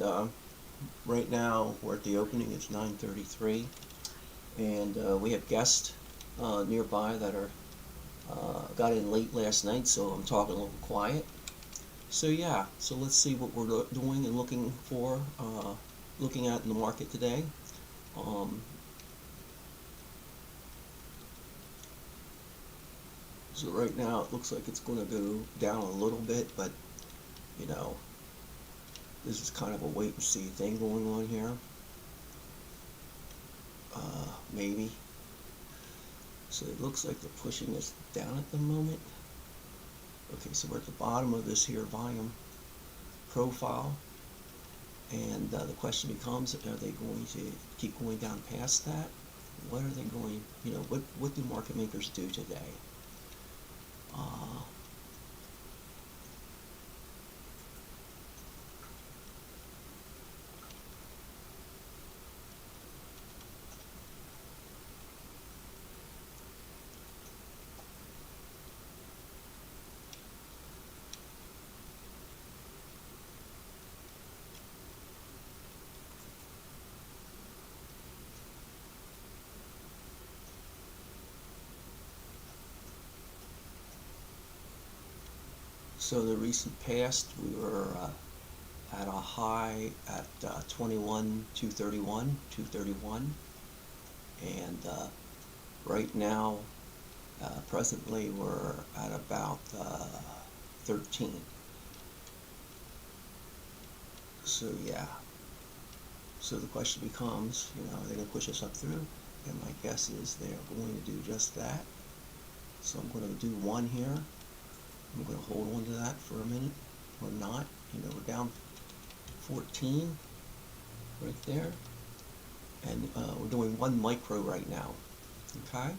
and right now we're at the opening. It's 9:33, and we have guests nearby that are got in late last night, so I'm talking a little quiet. So yeah, so let's see what we're doing and looking for, looking at in the market today. So right now it looks like it's going to go down a little bit, but you know, this is kind of a wait and see thing going on here. Maybe. So it looks like they're pushing us down at the moment. Okay, so we're at the bottom of this here volume profile, and the question becomes, are they going to keep going down past that? What are they going, what do market makers do today? So the recent past, we were at a high at 231, and right now, presently, we're at about 13. So yeah. So the question becomes, are they going to push us up through? And my guess is they are going to do just that. So I'm going to do one here. I'm going to hold on to that for a minute, or not. We're down 14 right there, and we're doing 1 micro right now. Okay.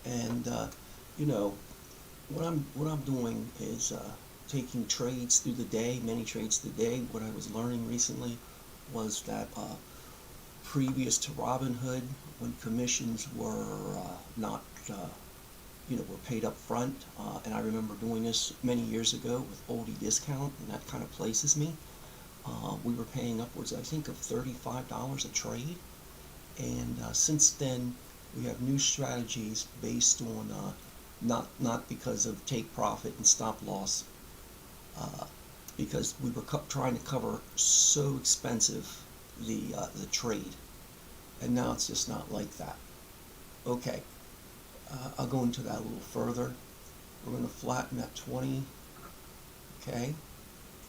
And what I'm doing is taking trades through the day, many trades through the day. What I was learning recently was that previous to Robinhood, when commissions were not, were paid up front, and I remember doing this many years ago with oldie discount, and that kind of places me. We were paying upwards, I think, of $35 a trade, and since then we have new strategies based on not because of take profit and stop loss, because we were trying to cover so expensive the trade, and now it's just not like that. Okay, I'll go into that a little further. We're going to flatten at 20. Okay,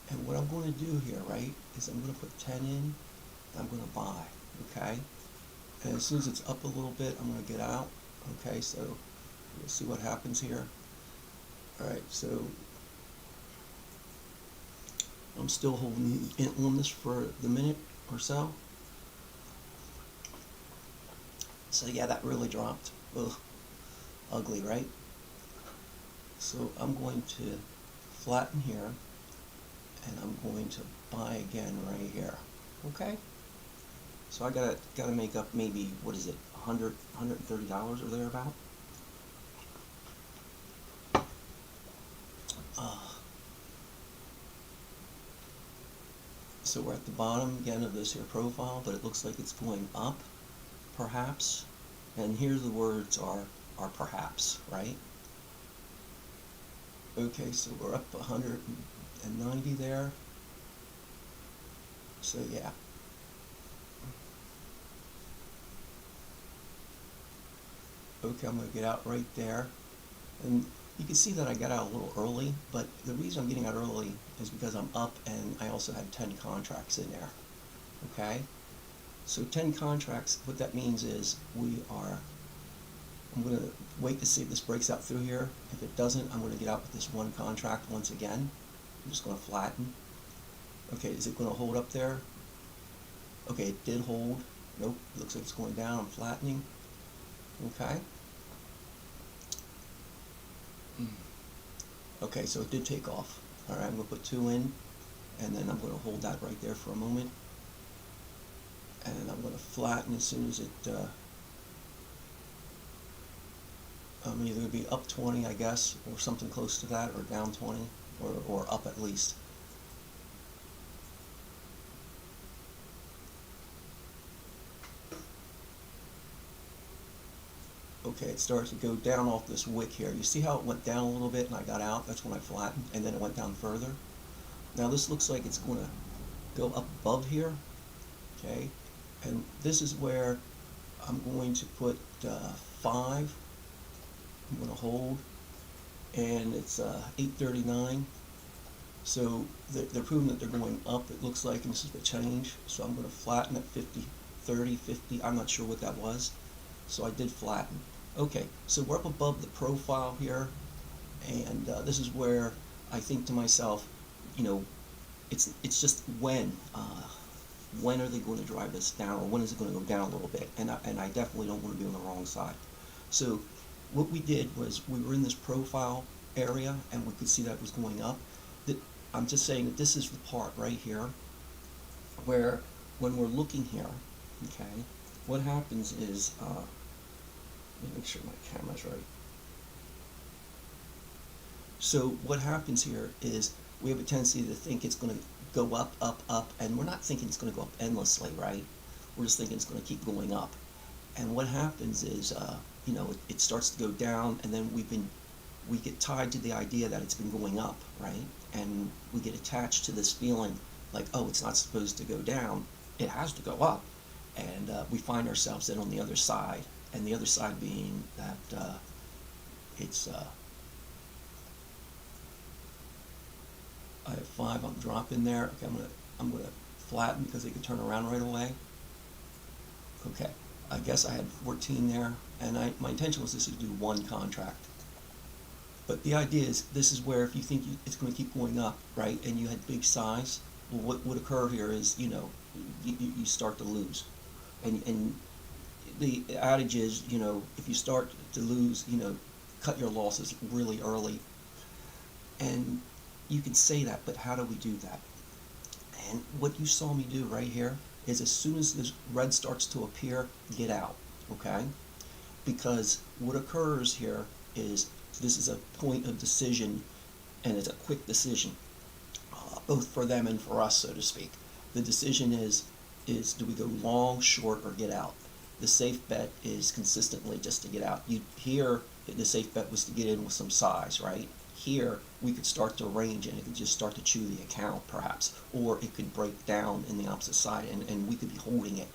and what I'm going to do here, right, is I'm going to put 10 in, and I'm going to buy. Okay, and as soon as it's up a little bit, I'm going to get out. Okay, so we'll see what happens here. Alright, so I'm still holding on this for the minute or so. So yeah, that really dropped. Ugh, ugly, right? So I'm going to flatten here, and I'm going to buy again right here. Okay? So I gotta make up maybe, what is it, $130 or thereabout. So we're at the bottom again of this here profile, but it looks like it's going up, perhaps. And here the words are perhaps, right? Okay, so we're up 190 there. So yeah. Okay, I'm going to get out right there. And you can see that I got out a little early, but the reason I'm getting out early is because I'm up and I also had 10 contracts in there. Okay? So 10 contracts, what that means is I'm going to wait to see if this breaks out through here. If it doesn't, I'm going to get out with this one contract once again. I'm just going to flatten. Okay, is it going to hold up there? Okay, it did hold. Nope, it looks like it's going down. I'm flattening. Okay. Okay, so it did take off. Alright, I'm going to put 2 in, and then I'm going to hold that right there for a moment. And I'm going to flatten as soon as it I'm either going to be up 20, I guess, or something close to that, or down 20, or up at least. Okay, it starts to go down off this wick here. You see how it went down a little bit and I got out? That's when I flattened, and then it went down further. Now this looks like it's going to go up above here, okay? And this is where I'm going to put 5. I'm going to hold, and it's 839. So they're proving that they're going up, it looks like, and this is the change. So I'm going to flatten at 50, 30, 50. I'm not sure what that was. So I did flatten. Okay, so we're up above the profile here, and this is where I think to myself, you know, it's just when are they going to drive this down, or when is it going to go down a little bit? And I definitely don't want to be on the wrong side. So what we did was we were in this profile area, and we could see that it was going up. I'm just saying that this is the part right here where when we're looking here, okay, what happens is, let me make sure my camera's right. So what happens here is we have a tendency to think it's going to go up, up, up, and we're not thinking it's going to go up endlessly, right? We're just thinking it's going to keep going up. And what happens is, you know, it starts to go down, and then we get tied to the idea that it's been going up, right? And we get attached to this feeling like, oh, it's not supposed to go down, it has to go up. And we find ourselves then on the other side, and the other side being that it's I have 5. I'm dropping there. Okay, I'm gonna flatten because they can turn around right away. Okay, I guess I had 14 there, and my intention was just to do 1 contract. But the idea is, this is where if you think it's going to keep going up, right, and you had big size, well, what would occur here is, you know, you start to lose. And the adage is, you know, if you start to lose, you know, cut your losses really early. And you can say that, but how do we do that? And what you saw me do right here is, as soon as this red starts to appear, get out, okay? Because what occurs here is, this is a point of decision, and it's a quick decision, both for them and for us, so to speak. The decision is do we go long, short, or get out? The safe bet is consistently just to get out. Here, the safe bet was to get in with some size, right? Here, we could start to range, and it could just start to chew the account, perhaps, or it could break down in the opposite side, and we could be holding it.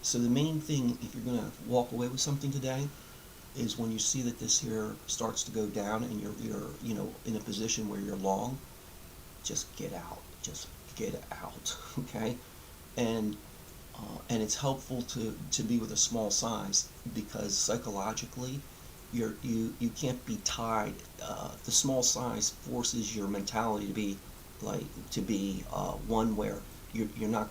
So the main thing, if you're going to walk away with something today, is when you see that this here starts to go down and you're you know, in a position where you're long, just get out. Just get out, okay? And it's helpful to be with a small size, because psychologically you can't be tied. The small size forces your mentality to be one where you're not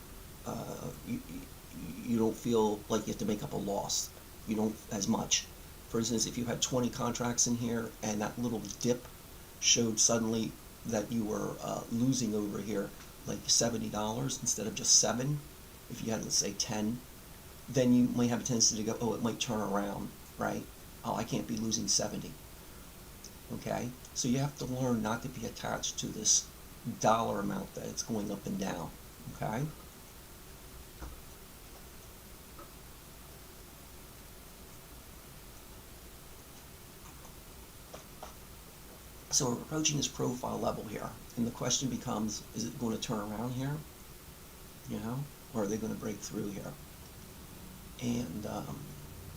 you don't feel like you have to make up a loss. You don't as much. For instance, if you had 20 contracts in here and that little dip showed suddenly that you were losing over here like $70 instead of just 7, if you had, let's say, 10, then you might have a tendency to go, oh, it might turn around, right? Oh, I can't be losing 70. Okay? So you have to learn not to be attached to this dollar amount that it's going up and down. Okay? So we're approaching this profile level here, and the question becomes, is it going to turn around here? You know? Or are they going to break through here? And,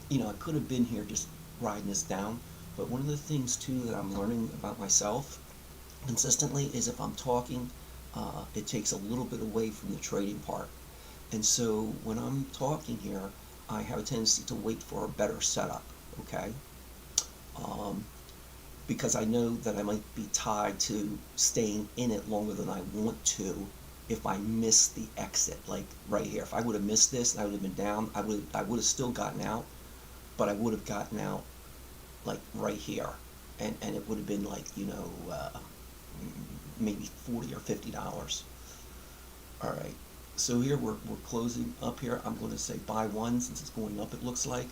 you know, I could have been here just riding this down, but one of the things, too, that I'm learning about myself consistently is, if I'm talking, it takes a little bit away from the trading part. And so when I'm talking here, I have a tendency to wait for a better setup, okay? Because I know that I might be tied to staying in it longer than I want to if I miss the exit, like right here. If I would have missed this and I would have been down, I would have still gotten out, but I would have gotten out like right here, and it would have been like, you know, maybe $40 or $50. All right, so here we're closing up here. I'm going to say buy 1 since it's going up, it looks like.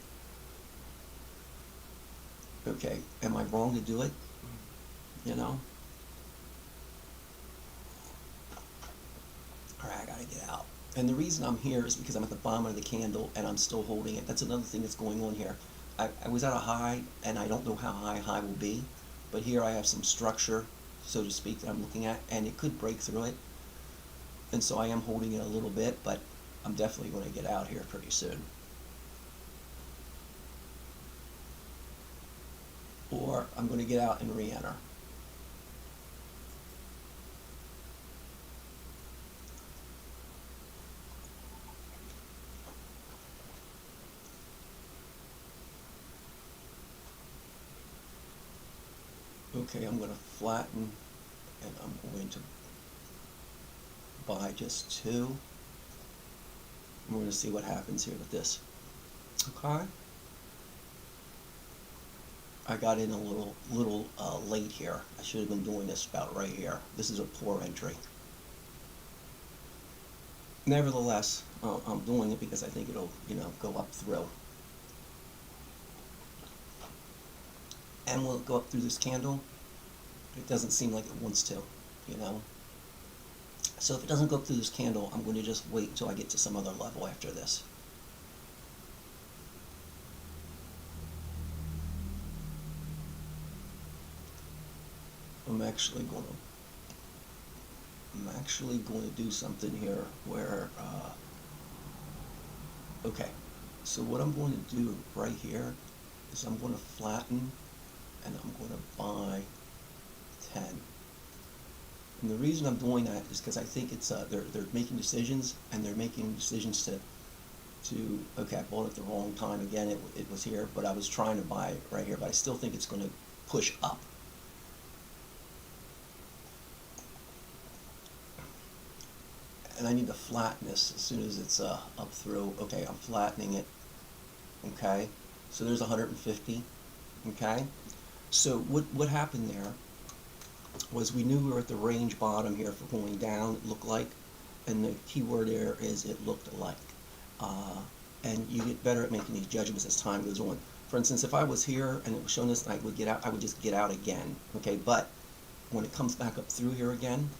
Okay, am I wrong to do it? You know? Alright, I gotta get out. And the reason I'm here is because I'm at the bottom of the candle and I'm still holding it. That's another thing that's going on here. I was at a high, and I don't know how high will be, but here I have some structure, so to speak, that I'm looking at, and it could break through it. And so I am holding it a little bit, but I'm definitely going to get out here pretty soon. Or I'm going to get out and re-enter. Okay, I'm going to flatten, and I'm going to buy just 2. And we're going to see what happens here with this. Okay. I got in a little late here. I should have been doing this about right here. This is a poor entry. Nevertheless, I'm doing it because I think it'll, go up through. And will it go up through this candle? It doesn't seem like it wants to, So if it doesn't go up through this candle, I'm going to just wait until I get to some other level after this. I'm actually going to do something here where, okay, so what I'm going to do right here is I'm going to flatten, and I'm going to buy 10. And the reason I'm doing that is because I think it's they're making decisions, and they're making decisions to okay, I bought it the wrong time again. It was here, but I was trying to buy it right here, but I still think it's going to push up. And I need to flatten this as soon as it's up through. Okay, I'm flattening it. Okay, so there's 150. Okay, so what happened there was we knew we were at the range bottom here for going down, it looked like, and the key word there is it looked like. And you get better at making these judgments as time goes on. For instance, if I was here and it was showing this and I would get out, I would just get out again. Okay, but when it comes back up through here again,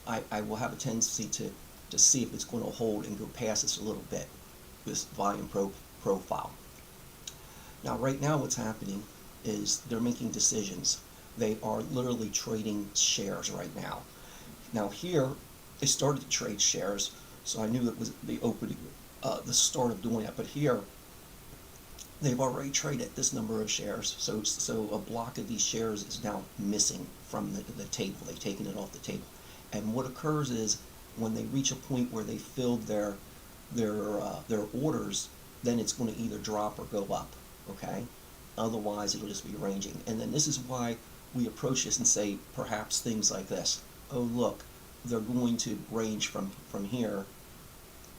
I will have a tendency to see if it's going to hold and go past this a little bit, this volume profile. Now, right now what's happening is they're making decisions. They are literally trading shares right now. Now here, they started to trade shares, so I knew it was the opening, the start of doing that. But here, they've already traded this number of shares, so a block of these shares is now missing from the table. They've taken it off the table. And what occurs is when they reach a point where they filled their orders, then it's going to either drop or go up. Okay, otherwise it'll just be ranging. And then this is why we approach this and say perhaps things like this. Oh look, they're going to range from here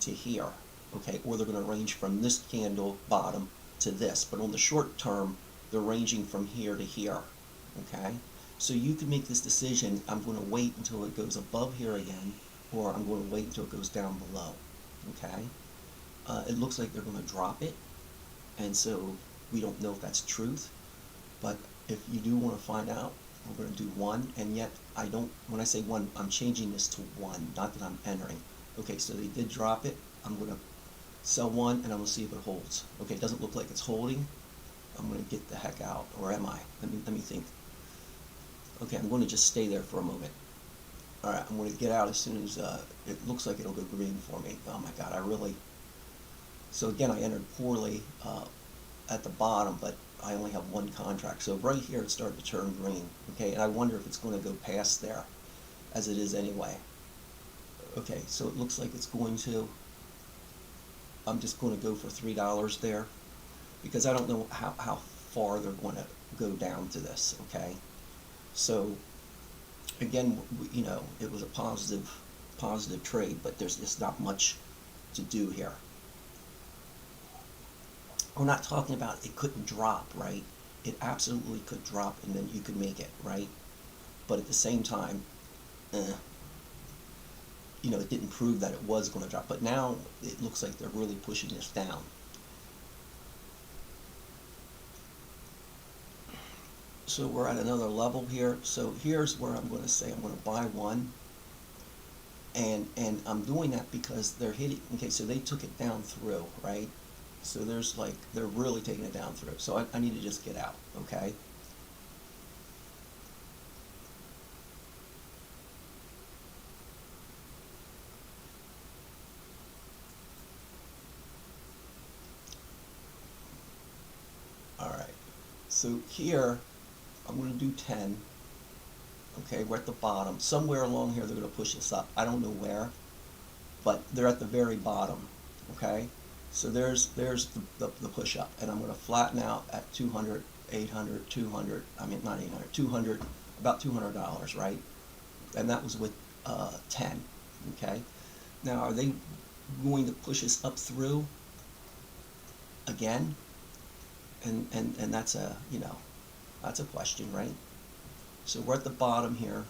to here. Okay, or they're going to range from this candle bottom to this. But on the short term, they're ranging from here to here. Okay. So you can make this decision, I'm going to wait until it goes above here again, or I'm going to wait until it goes down below, okay? It looks like they're going to drop it, and so we don't know if that's truth, but if you do want to find out, we're going to do 1, and yet I don't, when I say 1, I'm changing this to 1, not that I'm entering. Okay, so they did drop it, I'm going to sell 1, and I'm going to see if it holds. Okay, it doesn't look like it's holding, I'm going to get the heck out, or am I? Let me think. Okay, I'm going to just stay there for a moment. Alright, I'm going to get out as soon as it looks like it'll go green for me. Oh my god, so again, I entered poorly at the bottom, but I only have 1 contract. So right here it started to turn green. Okay, and I wonder if it's going to go past there, as it is anyway. Okay, so it looks like it's going to. I'm just going to go for $3 there, because I don't know how far they're going to go down to this, okay? So again, it was a positive trade, but there's just not much to do here. We're not talking about it couldn't drop, right? It absolutely could drop, and then you could make it, right? But at the same time, it didn't prove that it was going to drop. But now it looks like they're really pushing this down. So we're at another level here. So here's where I'm going to say I'm going to buy one, and I'm doing that because they're hitting. Okay, so they took it down through, right? So there's like they're really taking it down through. So I need to just get out. Okay. All right. So here I'm going to do 10. Okay, we're at the bottom. Somewhere along here they're going to push this up. I don't know where, but they're at the very bottom. Okay, so there's the push up, and I'm going to flatten out at 200, 800, 200. I mean not 800, 200, about $200, right? And that was with 10. Okay, now are they going to push us up through again? And that's a that's a question, right? So we're at the bottom here.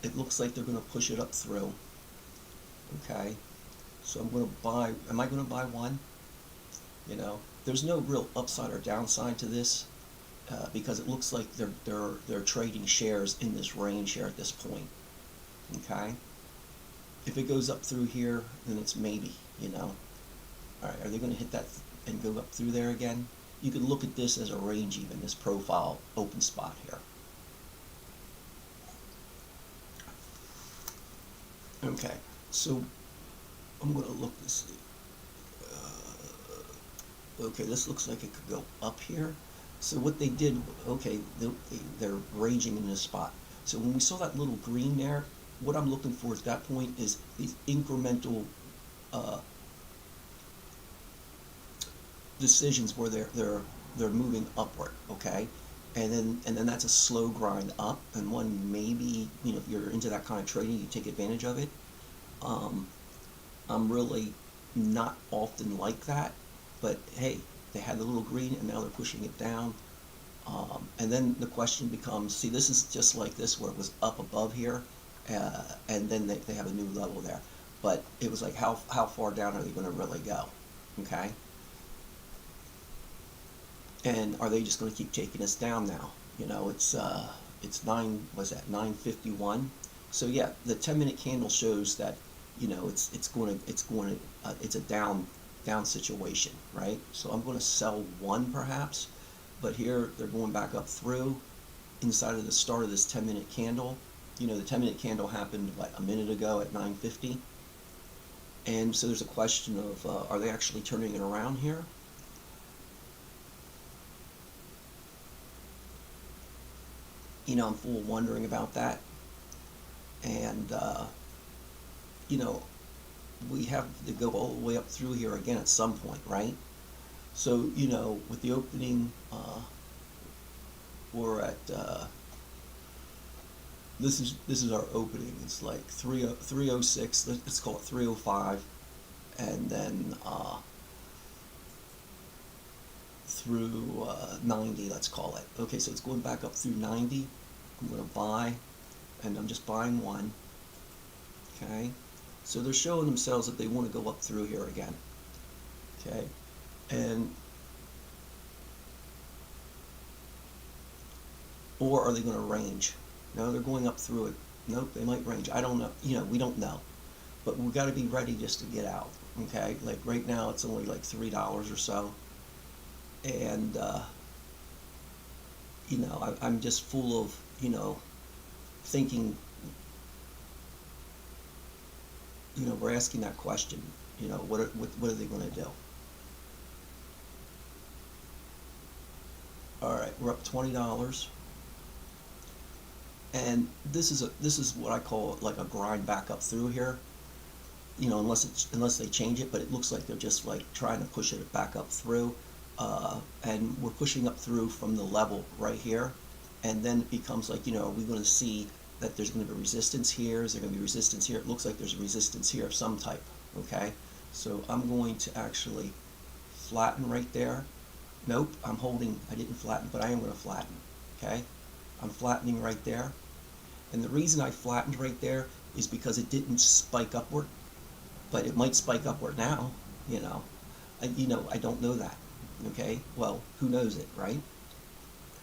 It looks like they're going to push it up through. Okay, so I'm going to buy. Am I going to buy one? There's no real upside or downside to this because it looks like they're trading shares in this range here at this point. Okay, if it goes up through here, then it's maybe. All right, are they going to hit that and go up through there again? You could look at this as a range, even this profile open spot here. Okay, so I'm going to look to see. Okay, this looks like it could go up here. So what they did, okay, they're ranging in this spot. So when we saw that little green there, what I'm looking for at that point is these incremental decisions where they're moving upward, okay, and then that's a slow grind up, and one maybe if you're into that kind of trading, you take advantage of it. I'm really not often like that, but hey, they had the little green and now they're pushing it down, and then the question becomes, see, this is just like this where it was up above here, and then they have a new level there, but it was like how far down are they going to really go, okay? And are they just going to keep taking us down now? It's 951. So yeah, the 10-minute candle shows that it's a down situation, right? So I'm going to sell one perhaps, but here they're going back up through inside of the start of this 10-minute candle. The 10-minute candle happened a minute ago at 950, and so there's a question of are they actually turning it around here? I'm full of wondering about that. And, we have to go all the way up through here again at some point, right? So, with the opening, we're at, this is our opening. It's like 306, let's call it 305, and then through 90, let's call it. Okay, so it's going back up through 90. I'm going to buy, and I'm just buying one. Okay, so they're showing themselves that they want to go up through here again. Okay, and or are they going to range? No, they're going up through it. Nope, they might range. I don't know. We don't know, but we've got to be ready just to get out. Okay, like right now it's only like $3 or so, and I'm just full of thinking. We're asking that question. What are they going to do? All right, we're up $20, and this is what I call like a grind back up through here. Unless they change it, but it looks like they're just like trying to push it back up through, and we're pushing up through from the level right here, and then it becomes like, are we going to see that there's going to be resistance here? Is there going to be resistance here? It looks like there's resistance here of some type. Okay, so I'm going to actually flatten right there. Nope, I'm holding. I didn't flatten, but I am going to flatten. Okay, I'm flattening right there, and the reason I flattened right there is because it didn't spike upward, but it might spike upward now. I don't know that. Okay, well, who knows it, right?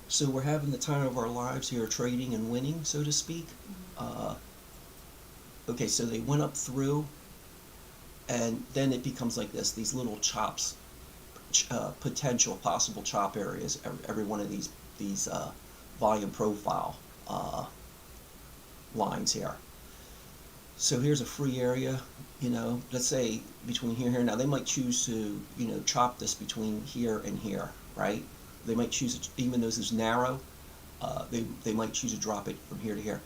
So we're having the time of our lives here, trading and winning, so to speak. Okay, so they went up through, and then it becomes like this, these little chops, potential possible chop areas, every one of these volume profile lines here. So here's a free area, let's say between here and here. Now they might choose to, chop this between here and here, right? They might choose to, even though this is narrow, they might choose to drop it from here to here.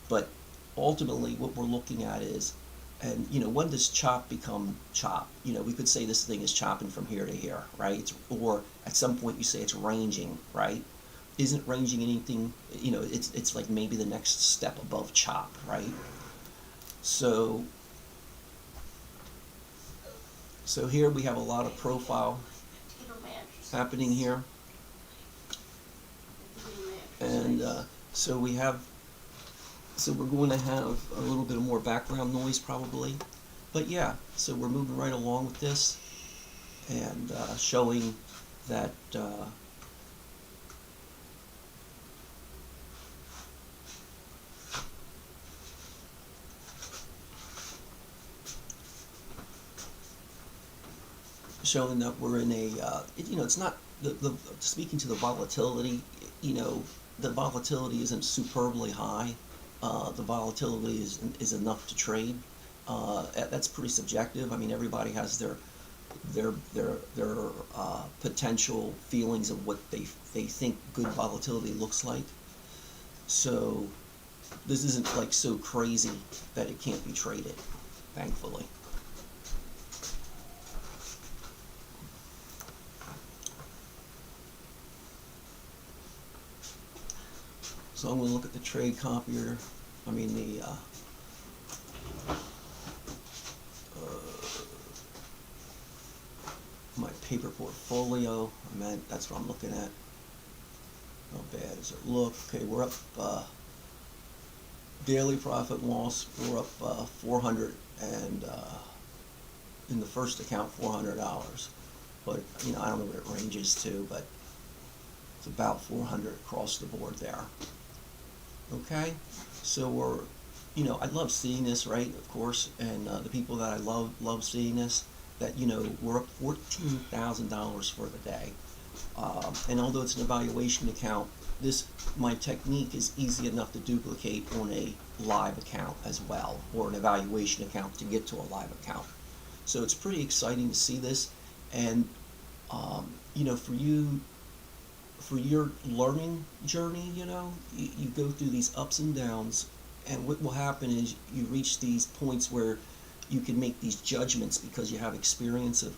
But ultimately what we're looking at is, and when does chop become chop? We could say this thing is chopping from here to here, right? Or at some point you say it's ranging, right? Isn't ranging anything, it's like maybe the next step above chop, right? So here we have a lot of profile happening here, and so we're going to have a little bit of more background noise probably, but yeah, so we're moving right along with this and showing that showing that we're in a, it's not, speaking to the volatility, the volatility isn't superbly high. The volatility is enough to trade. That's pretty subjective. I mean, everybody has their potential feelings of what they think good volatility looks like. So this isn't like so crazy that it can't be traded, thankfully. So I'm going to look at the trade copier, my paper portfolio, that's what I'm looking at. How bad does it look? Okay, we're up, daily profit and loss, we're up 400, and in the first account $400. But, I don't know what it ranges to, but it's about 400 across the board there. Okay, so we're, I love seeing this, right? Of course, and the people that I love seeing this. That we're up $14,000 for the day, and although it's an evaluation account, my technique is easy enough to duplicate on a live account as well, or an evaluation account to get to a live account. So it's pretty exciting to see this, and for your learning journey, you go through these ups and downs, and what will happen is you reach these points where you can make these judgments because you have experience of,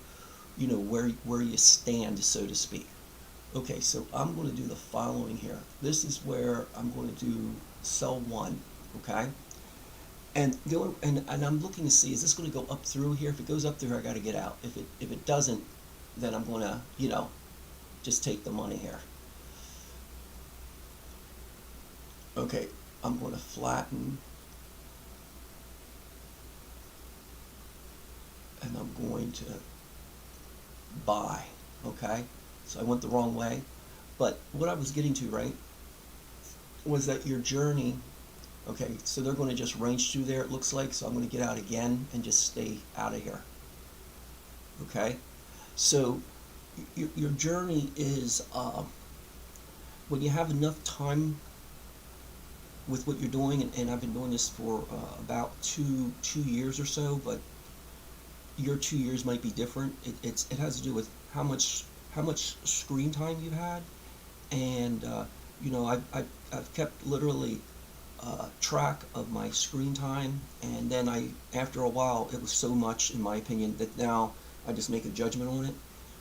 where you stand, so to speak. Okay, so I'm going to do the following here. This is where I'm going to do sell one, okay? And I'm looking to see, is this going to go up through here? If it goes up through here, I got to get out. If it doesn't, then I'm going to, just take the money here. Okay, I'm going to flatten, and I'm going to buy, okay? So I went the wrong way, but what I was getting to, right, was that your journey, okay, so they're going to just range through there, it looks like, so I'm going to get out again and just stay out of here, okay? So your journey is, when you have enough time with what you're doing, and I've been doing this for about two years or so, but your 2 years might be different. It has to do with how much screen time you've had, and I've kept literally track of my screen time, and then after a while it was so much, in my opinion, that now I just make a judgment on it.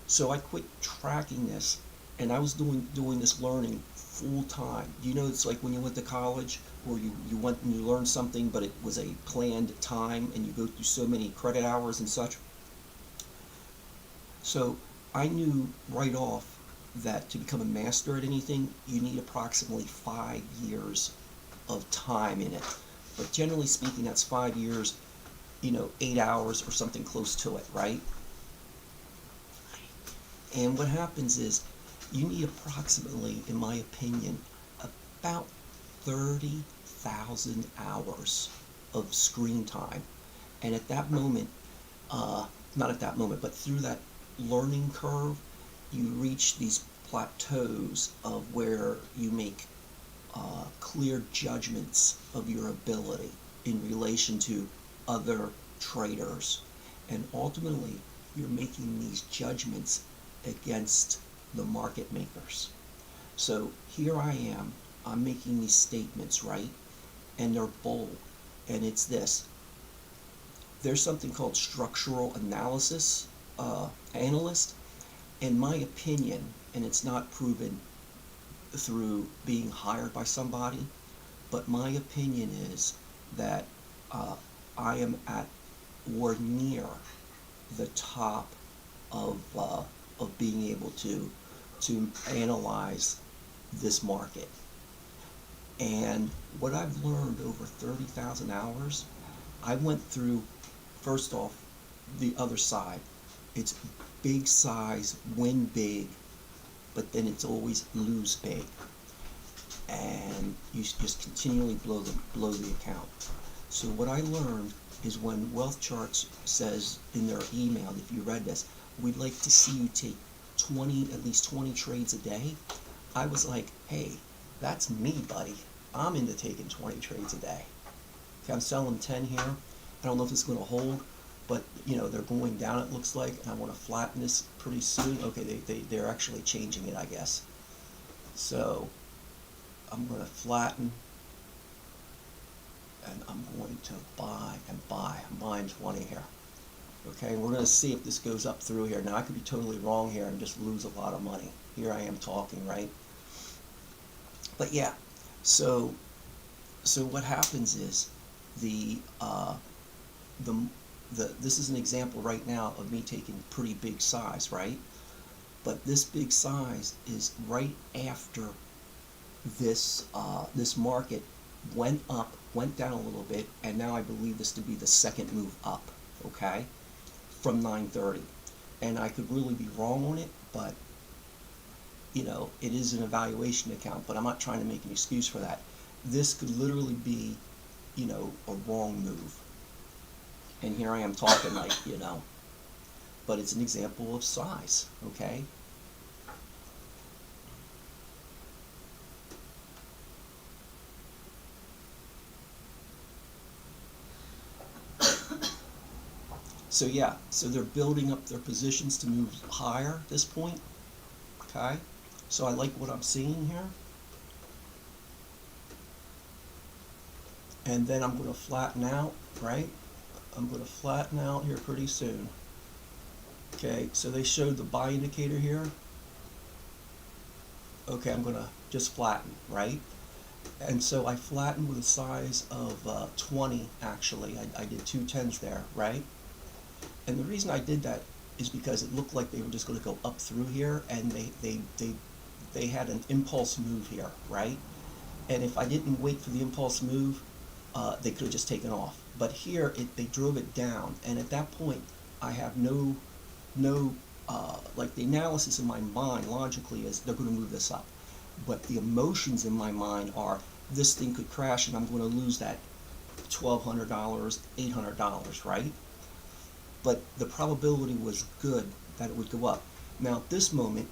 So I quit tracking this, and I was doing this learning full time. It's like when you went to college, or you went and you learned something, but it was a planned time, and you go through so many credit hours and such. So I knew right off that to become a master at anything, you need approximately 5 years of time in it. But generally speaking, that's 5 years, 8 hours or something close to it, right? And what happens is, you need approximately, in my opinion, about 30,000 hours of screen time. And at that moment, not at that moment, but through that learning curve, you reach these plateaus of where you make clear judgments of your ability in relation to other traders. And ultimately, you're making these judgments against the market makers. So here I am, I'm making these statements, right? And they're bold. And it's this. There's something called structural analysis analyst. In my opinion, and it's not proven through being hired by somebody, but my opinion is that I am at or near the top of being able to analyze this market. And what I've learned over 30,000 hours, I went through, first off, the other side. It's big size, win big, but then it's always lose big. And you just continually blow the account. So what I learned is when Wealthcharts says in their email, if you read this, we'd like to see you take at least 20 trades a day. I was like, hey, that's me, buddy. I'm into taking 20 trades a day. Okay, I'm selling 10 here. I don't know if it's going to hold, but you know, they're going down, it looks like, and I want to flatten this pretty soon. Okay, they're actually changing it, I guess. So I'm going to flatten, and I'm going to buy and buy. I'm buying 20 here. Okay, we're going to see if this goes up through here. Now, I could be totally wrong here and just lose a lot of money. Here I am talking, right? But yeah, so what happens is this is an example right now of me taking pretty big size, right? But this big size is right after this this market went up, went down a little bit, and now I believe this to be the second move up, okay, from 930. And I could really be wrong on it, but you know, it is an evaluation account, but I'm not trying to make an excuse for that. This could literally be, you know, a wrong move. And here I am talking like, you know, but it's an example of size, okay? So yeah, so they're building up their positions to move higher at this point, okay? So I like what I'm seeing here. And then I'm going to flatten out, right? I'm going to flatten out here pretty soon. Okay, so they showed the buy indicator here. Okay, I'm going to just flatten, right? And so I flattened with a size of 20, actually. I did 2 10s there, right? And the reason I did that is because it looked like they were just going to go up through here, and they had an impulse move here, right? And if I didn't wait for the impulse move, they could have just taken off. But here, they drove it down, and at that point, I have no like the analysis in my mind logically is they're going to move this up. But the emotions in my mind are this thing could crash and I'm going to lose that $1,200, $800, right? But the probability was good that it would go up. Now at this moment,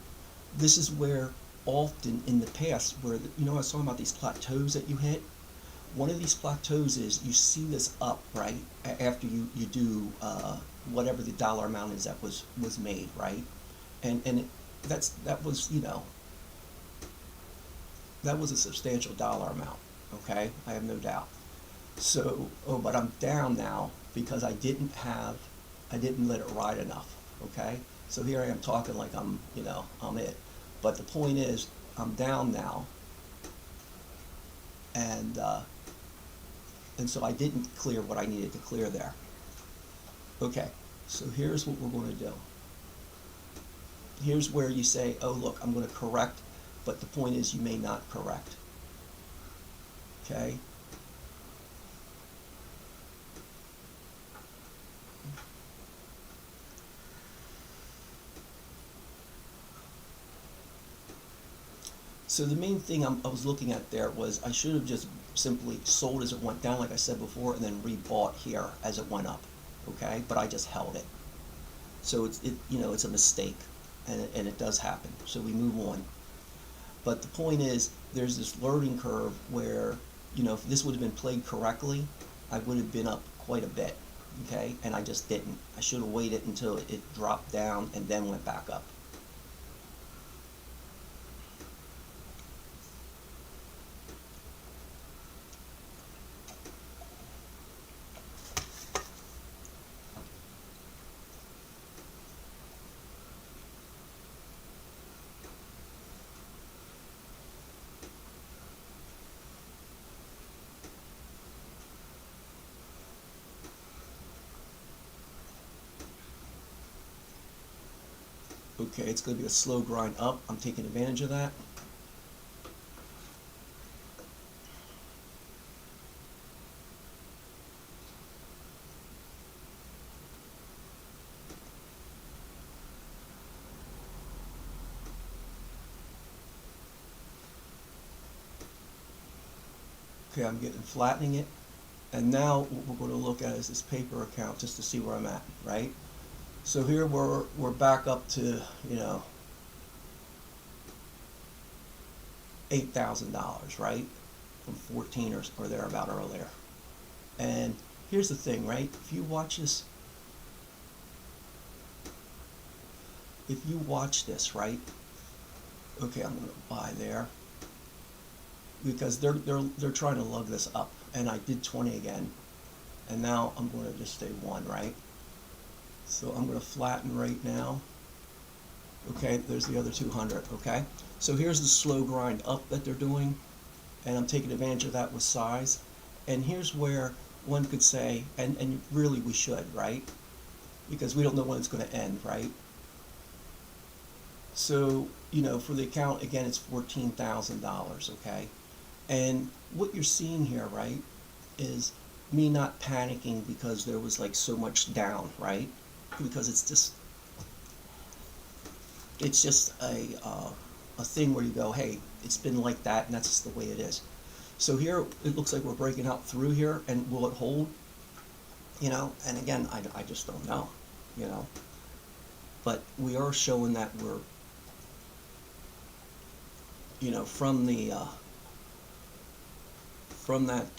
this is where often in the past, where you know I was talking about these plateaus that you hit. One of these plateaus is you see this up, right, after you do whatever the dollar amount is that was made, right? And that was, you know, that was a substantial dollar amount, okay? I have no doubt. So, but I'm down now because I didn't let it ride enough, okay? So here I am talking like I'm, you know, I'm it. But the point is, I'm down now, and so I didn't clear what I needed to clear there. Okay, so here's what we're going to do. Here's where you say, oh look, I'm going to correct, but the point is you may not correct. Okay? So the main thing I was looking at there was I should have just simply sold as it went down, like I said before, and then rebought here as it went up, okay? But I just held it. So it's a mistake, and it does happen. So we move on. But the point is, there's this learning curve where, if this would have been played correctly, I would have been up quite a bit, okay? And I just didn't. I should have waited until it dropped down and then went back up. Okay, it's going to be a slow grind up. I'm taking advantage of that. Okay, I'm getting flattening it. And now what we're going to look at is this paper account just to see where I'm at, right? So here we're back up to, $8,000, right? From 14 or thereabout earlier. And here's the thing, right? If you watch this, right? Okay, I'm going to buy there because they're trying to lug this up, and I did 20 again, and now I'm going to just stay 1, right? So I'm going to flatten right now. Okay, there's the other 200, okay? So here's the slow grind up that they're doing, and I'm taking advantage of that with size. And here's where one could say, and really we should, right? Because we don't know when it's going to end, right? So, for the account, again, it's $14,000, okay? And what you're seeing here, right, is me not panicking because there was like so much down, right? Because it's just a thing where you go, hey, it's been like that, and that's just the way it is. So here it looks like we're breaking out through here, and will it hold? And again, I just don't know, but we are showing that we're, from that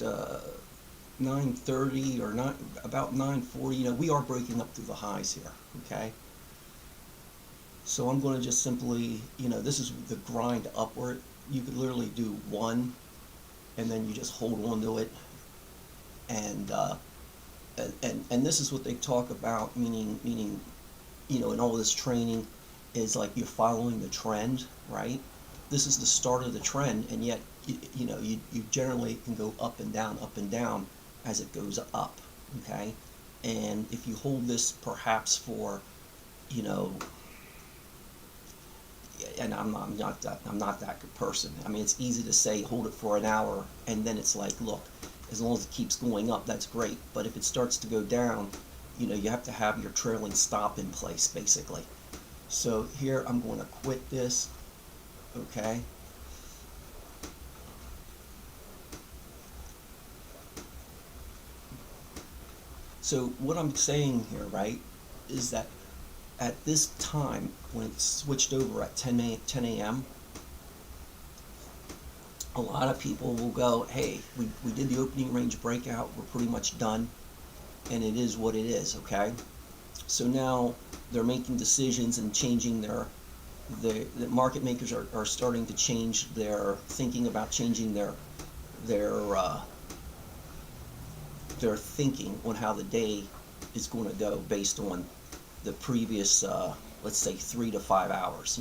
9:30 or not about 9:40, we are breaking up through the highs here, okay? So I'm going to just simply, this is the grind upward. You could literally do 1, and then you just hold on to it, and this is what they talk about, meaning, in all this training, is like you're following the trend, right? This is the start of the trend, and yet, you generally can go up and down as it goes up, okay? And if you hold this perhaps for, and I'm not that good person. I mean, it's easy to say hold it for an hour, and then it's like, look, as long as it keeps going up, that's great. But if it starts to go down, you have to have your trailing stop in place, basically. So here I'm going to quit this, okay? So what I'm saying here, right, is that at this time, when it switched over at 10 a.m., a lot of people will go, hey, we did the opening range breakout, we're pretty much done, and it is what it is, okay? So now they're making decisions and changing the market makers are starting to change their thinking about changing their thinking on how the day is going to go based on the previous, let's say 3 to 5 hours,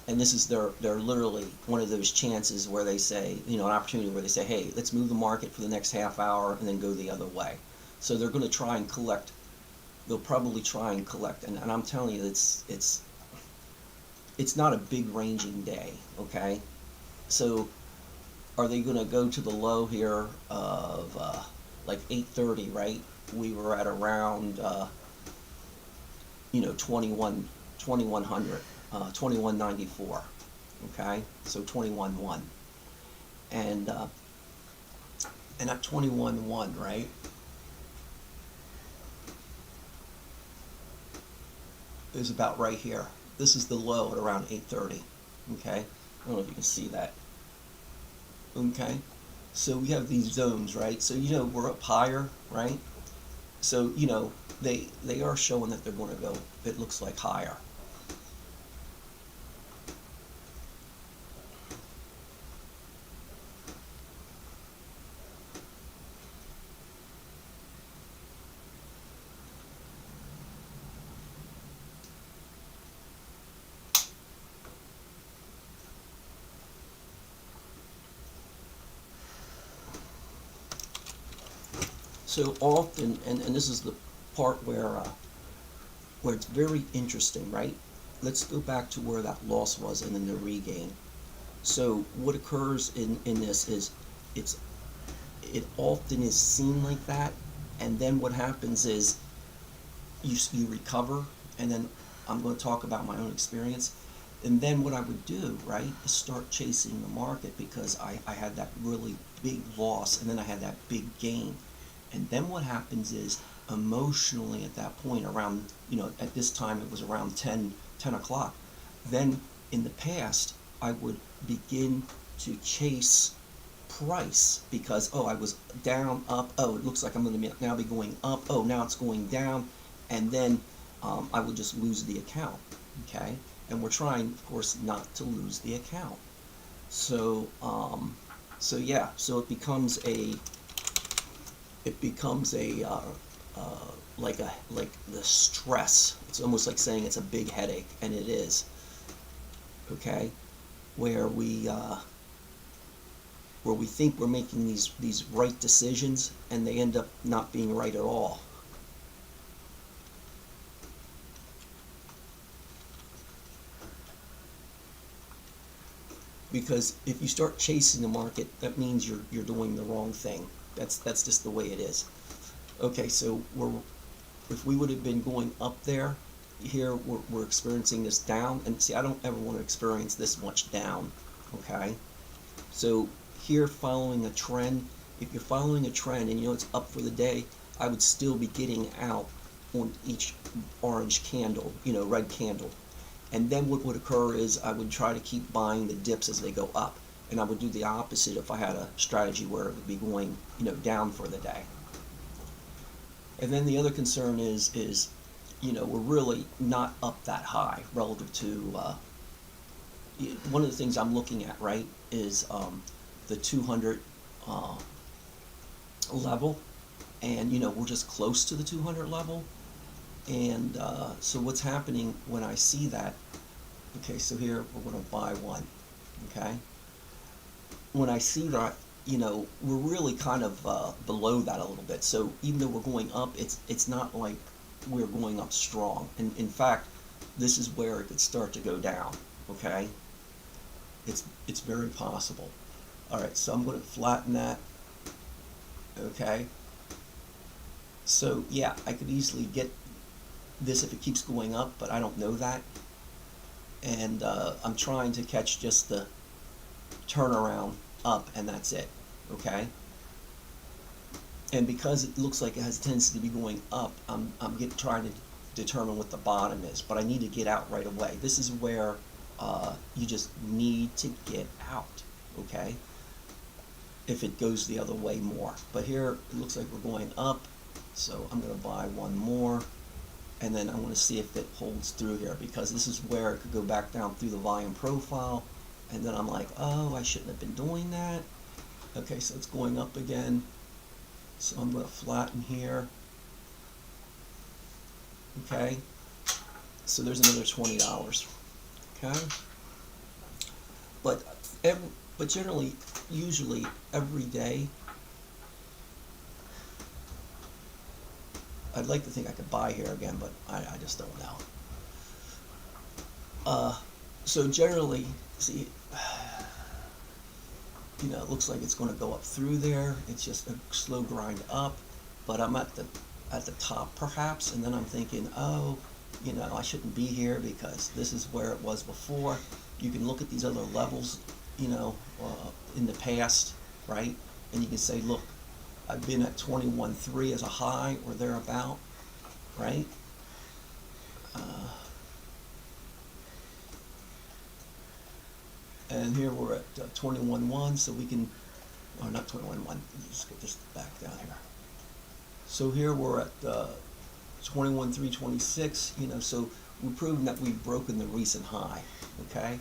and this is they're literally one of those chances where they say, an opportunity where they say, hey, let's move the market for the next half hour and then go the other way. So they're going to try and collect. They'll probably try and collect, and I'm telling you, it's not a big ranging day, okay? So are they going to go to the low here of like 8:30, right? We were at around 2100, 2194, okay? So 21.1. And at 21.1, right, is about right here. This is the low at around 8:30, okay? I don't know if you can see that, okay? So we have these zones, right? So, we're up higher, right? So, they are showing that they're going to go, it looks like, higher. So often, and this is the part where it's very interesting, right? Let's go back to where that loss was and then the regain. So what occurs in this is it often is seen like that, and then what happens is you recover, and then I'm going to talk about my own experience. And then what I would do, right, is start chasing the market because I had that really big loss and then I had that big gain. And then what happens is emotionally at that point around, at this time it was around 10 o'clock. Then in the past, I would begin to chase price because, oh, I was down, up, oh, it looks like I'm going to now be going up, oh, now it's going down, and then I would just lose the account, okay? And we're trying, of course, not to lose the account. So, yeah, so it becomes a like the stress. It's almost like saying it's a big headache, and it is, okay? Where we think we're making these right decisions, and they end up not being right at all. Because if you start chasing the market, that means you're doing the wrong thing. That's just the way it is. Okay, so if we would have been going up there, here we're experiencing this down, and see, I don't ever want to experience this much down, okay? So here, following a trend, if you're following a trend and it's up for the day, I would still be getting out on each orange candle, red candle. And then what would occur is I would try to keep buying the dips as they go up. And I would do the opposite if I had a strategy where it would be going, down for the day. And then the other concern is we're really not up that high relative to, one of the things I'm looking at, right, is the 200 level. And, we're just close to the 200 level. And so what's happening when I see that, okay, so here we're going to buy one, okay? When I see that, we're really kind of below that a little bit. So even though we're going up, it's not like we're going up strong. And in fact, this is where it could start to go down, okay? It's very possible. All right, so I'm going to flatten that, okay? So yeah, I could easily get this if it keeps going up, but I don't know that. And I'm trying to catch just the turnaround up, and that's it, okay? And because it looks like it has a tendency to be going up, I'm trying to determine what the bottom is, but I need to get out right away. This is where you just need to get out, okay? If it goes the other way more. But here it looks like we're going up, so I'm going to buy one more. And then I want to see if it holds through here, because this is where it could go back down through the volume profile, and then I'm like, oh, I shouldn't have been doing that. Okay, so it's going up again, so I'm going to flatten here. Okay, so there's another $20. Okay, but generally, usually every day, I'd like to think I could buy here again, but I just don't know. So generally, see, it looks like it's going to go up through there. It's just a slow grind up, but I'm at the top perhaps, and then I'm thinking, oh, I shouldn't be here because this is where it was before. you can look at these other levels, you know, in the past, right? And you can say, look, I've been at 21.3 as a high or thereabout, right? And here we're at 21.1, so we can, or not 21.1, let's get this back down here. So here we're at 21.326, you know, so we've proven that we've broken the recent high, okay?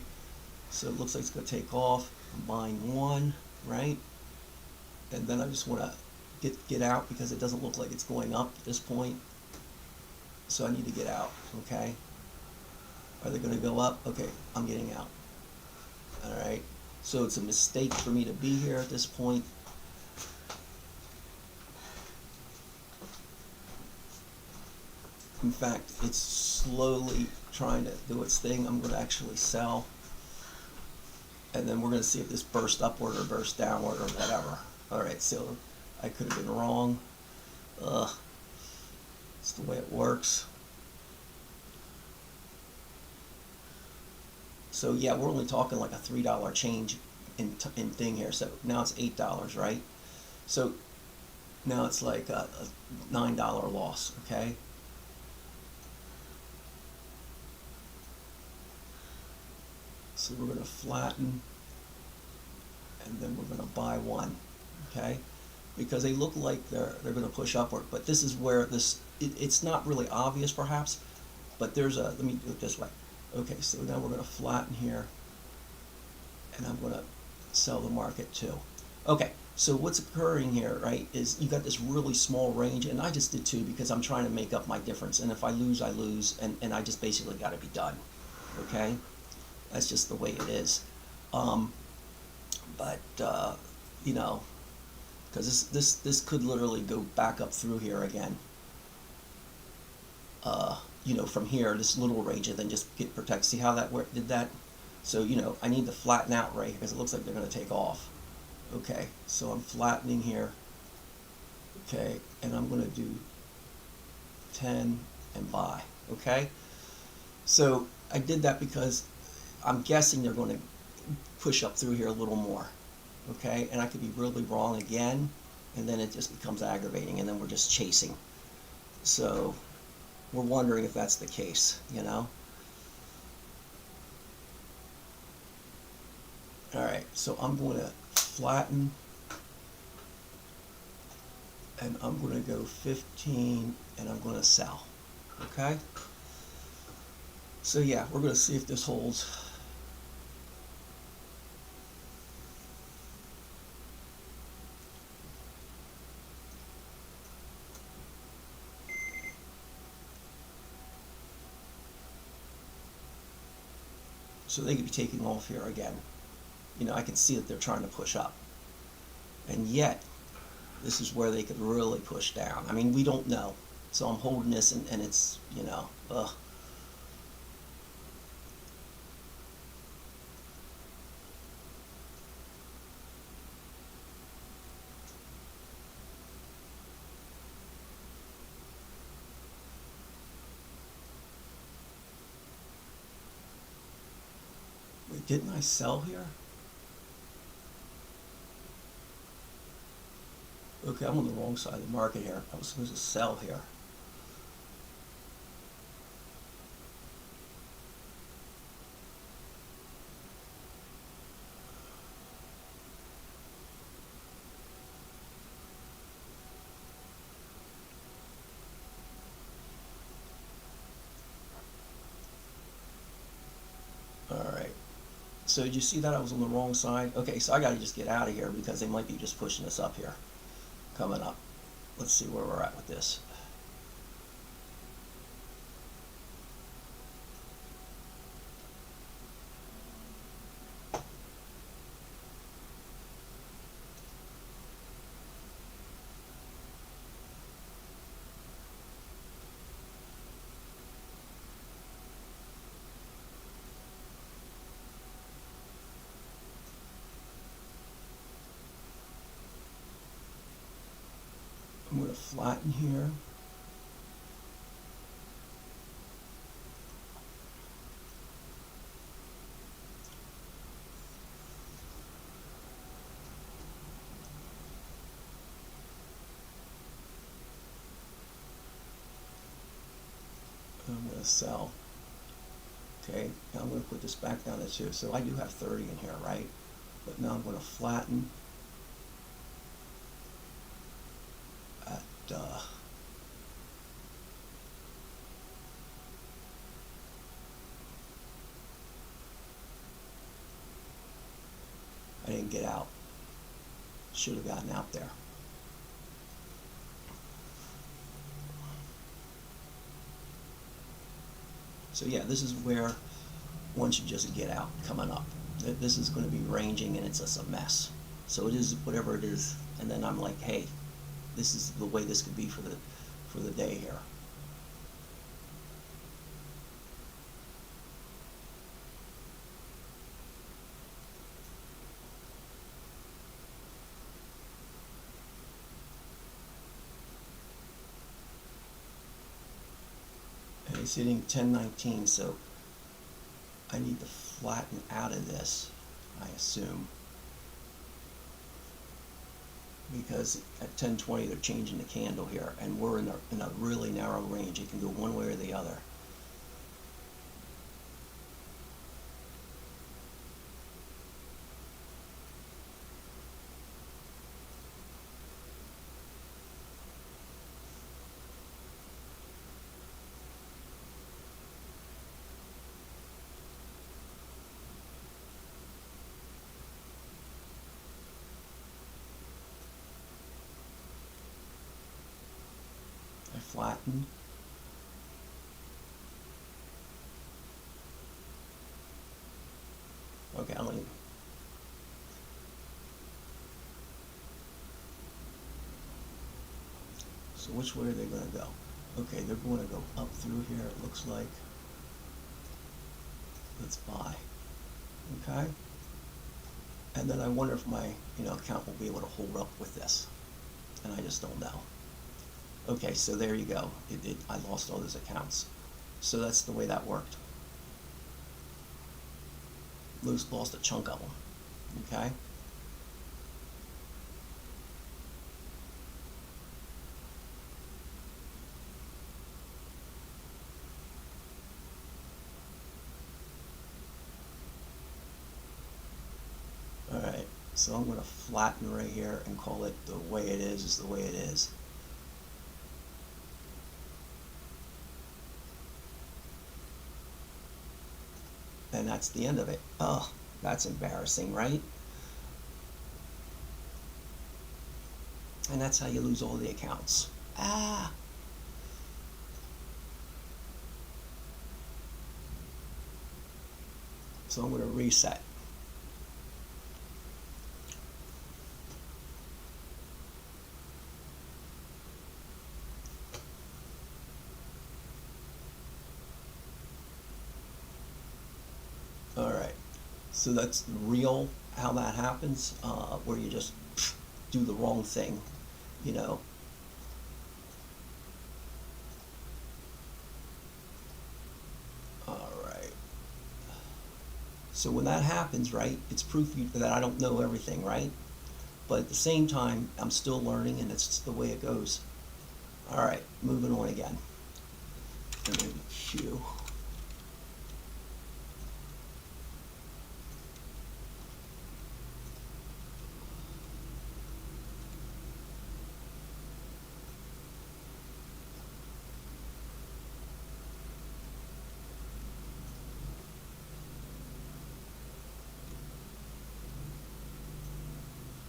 So it looks like it's going to take off, combine one, right? And then I just want to get out because it doesn't look like it's going up at this point. So I need to get out, okay? Are they going to go up? Okay, I'm getting out. All right, so it's a mistake for me to be here at this point. In fact, it's slowly trying to do its thing. I'm going to actually sell. And then we're going to see if this burst upward or burst downward or whatever. All right, so I could have been wrong. It's the way it works. So yeah, we're only talking like a $3 change in thing here. So now it's $8, right? So now it's like a $9 loss, okay? So we're going to flatten, and then we're going to buy one, okay? Because they look like they're going to push upward, but this is where it's not really obvious perhaps, but there's a, let me do it this way. Okay, so now we're going to flatten here, and I'm going to sell the market too. Okay, so what's occurring here, right, is you got this really small range, and I just did too because I'm trying to make up my difference, and if I lose, I lose, and I just basically got to be done, okay? That's just the way it is. But you know, because this could literally go back up through here again. You know, from here, this little range, and then just get protect. See how that did that? So, you know, I need to flatten out right here because it looks like they're going to take off. Okay, so I'm flattening here. Okay, and I'm going to do 10 and buy. Okay, so I did that because I'm guessing they're going to push up through here a little more. Okay, and I could be really wrong again, and then it just becomes aggravating, and then we're just chasing. So we're wondering if that's the case, you know. All right, so I'm going to flatten, and I'm going to go 15, and I'm going to sell. Okay. So yeah, we're going to see if this holds. So they could be taking off here again. You know, I can see that they're trying to push up. And yet, this is where they could really push down. I mean, we don't know. So I'm holding this, and it's, you know, ugh. Wait, didn't I sell here? Okay, I'm on the wrong side of the market here. I was supposed to sell here. Alright. So did you see that I was on the wrong side? Okay, so I gotta just get out of here because they might be just pushing us up here. Coming up. Let's see where we're at with this. I'm going to flatten here. to sell. Okay, now I'm going to put this back down to 2. So I do have 30 in here, right? But now I'm going to flatten at I didn't get out. Should have gotten out there. So yeah, this is where one should just get out coming up. This is going to be ranging and it's just a mess. So it is whatever it is, and then I'm like, hey, this is the way this could be for the day here. And it's hitting 1019, so I need to flatten out of this, I assume, because at 1020 they're changing the candle here, and we're in a really narrow range. It can go one way or the other. I flatten. Okay, I'll leave. So which way are they going to go? Okay, they're going to go up through here, it looks like. Let's buy. Okay? And then I wonder if my account will be able to hold up with this. And I just don't know. Okay, so there you go. I lost all those accounts. So that's the way that worked. Lost a chunk of them. Okay? Alright, so I'm going to flatten right here and call it the way it is the way it is. And that's the end of it. Oh, that's embarrassing, right? And that's how you lose all the accounts. Ah! So I'm going to reset. Alright, so that's real how that happens, where you just do the wrong thing, Alright, so when that happens, right, it's proof that I don't know everything, right? But at the same time, I'm still learning, and it's just the way it goes. Alright, moving on again. And maybe Q.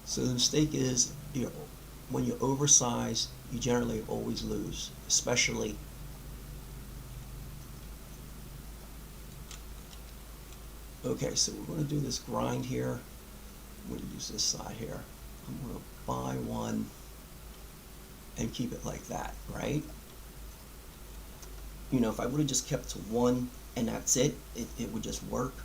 So the mistake is, when you oversize, you generally always lose, especially okay, so we're going to do this grind here. I'm going to use this side here. I'm going to buy one and keep it like that, right? If I would have just kept to one and that's it would just work.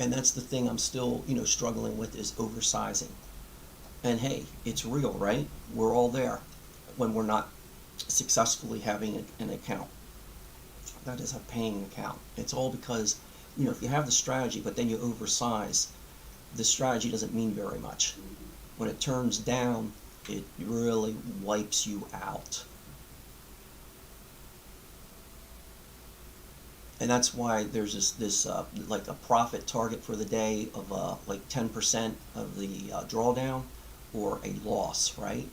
And that's the thing I'm still, struggling with, is oversizing. And hey, it's real, right? We're all there when we're not successfully having an account. That is a paying account. It's all because, if you have the strategy, but then you oversize, the strategy doesn't mean very much. When it turns down, it really wipes you out. And that's why there's this like a profit target for the day of like 10% of the drawdown, or a loss, right?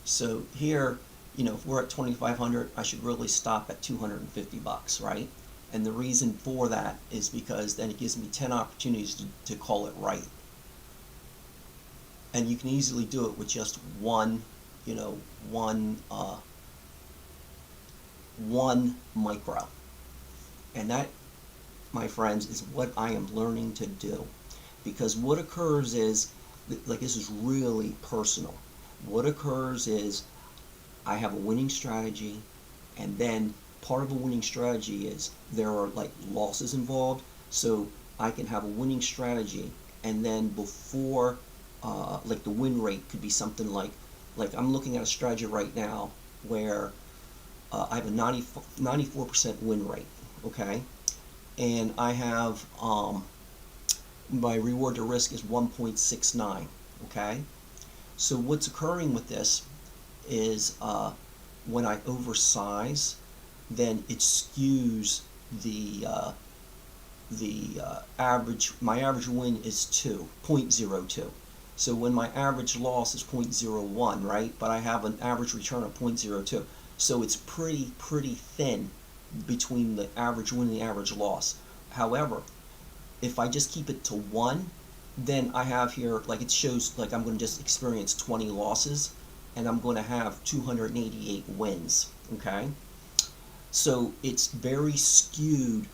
So here, if we're at 2,500, I should really stop at 250 bucks, right? And the reason for that is because then it gives me 10 opportunities to call it right. And you can easily do it with just one micro. And that, my friends, is what I am learning to do. Because what occurs is, like, this is really personal. What occurs is I have a winning strategy, and then part of a winning strategy is there are like losses involved. So I can have a winning strategy, and then before, like, the win rate could be something like I'm looking at a strategy right now where I have a 94% win rate, okay? And I have, my reward to risk is 1.69, okay? So what's occurring with this is when I oversize, then it skews the average. My average win is 0.02. So when my average loss is 0.01, right? But I have an average return of 0.02. So it's pretty thin between the average win and the average loss. However, if I just keep it to 1, then I have here, like, it shows like I'm going to just experience 20 losses, and I'm going to have 288 wins, okay? So it's very skewed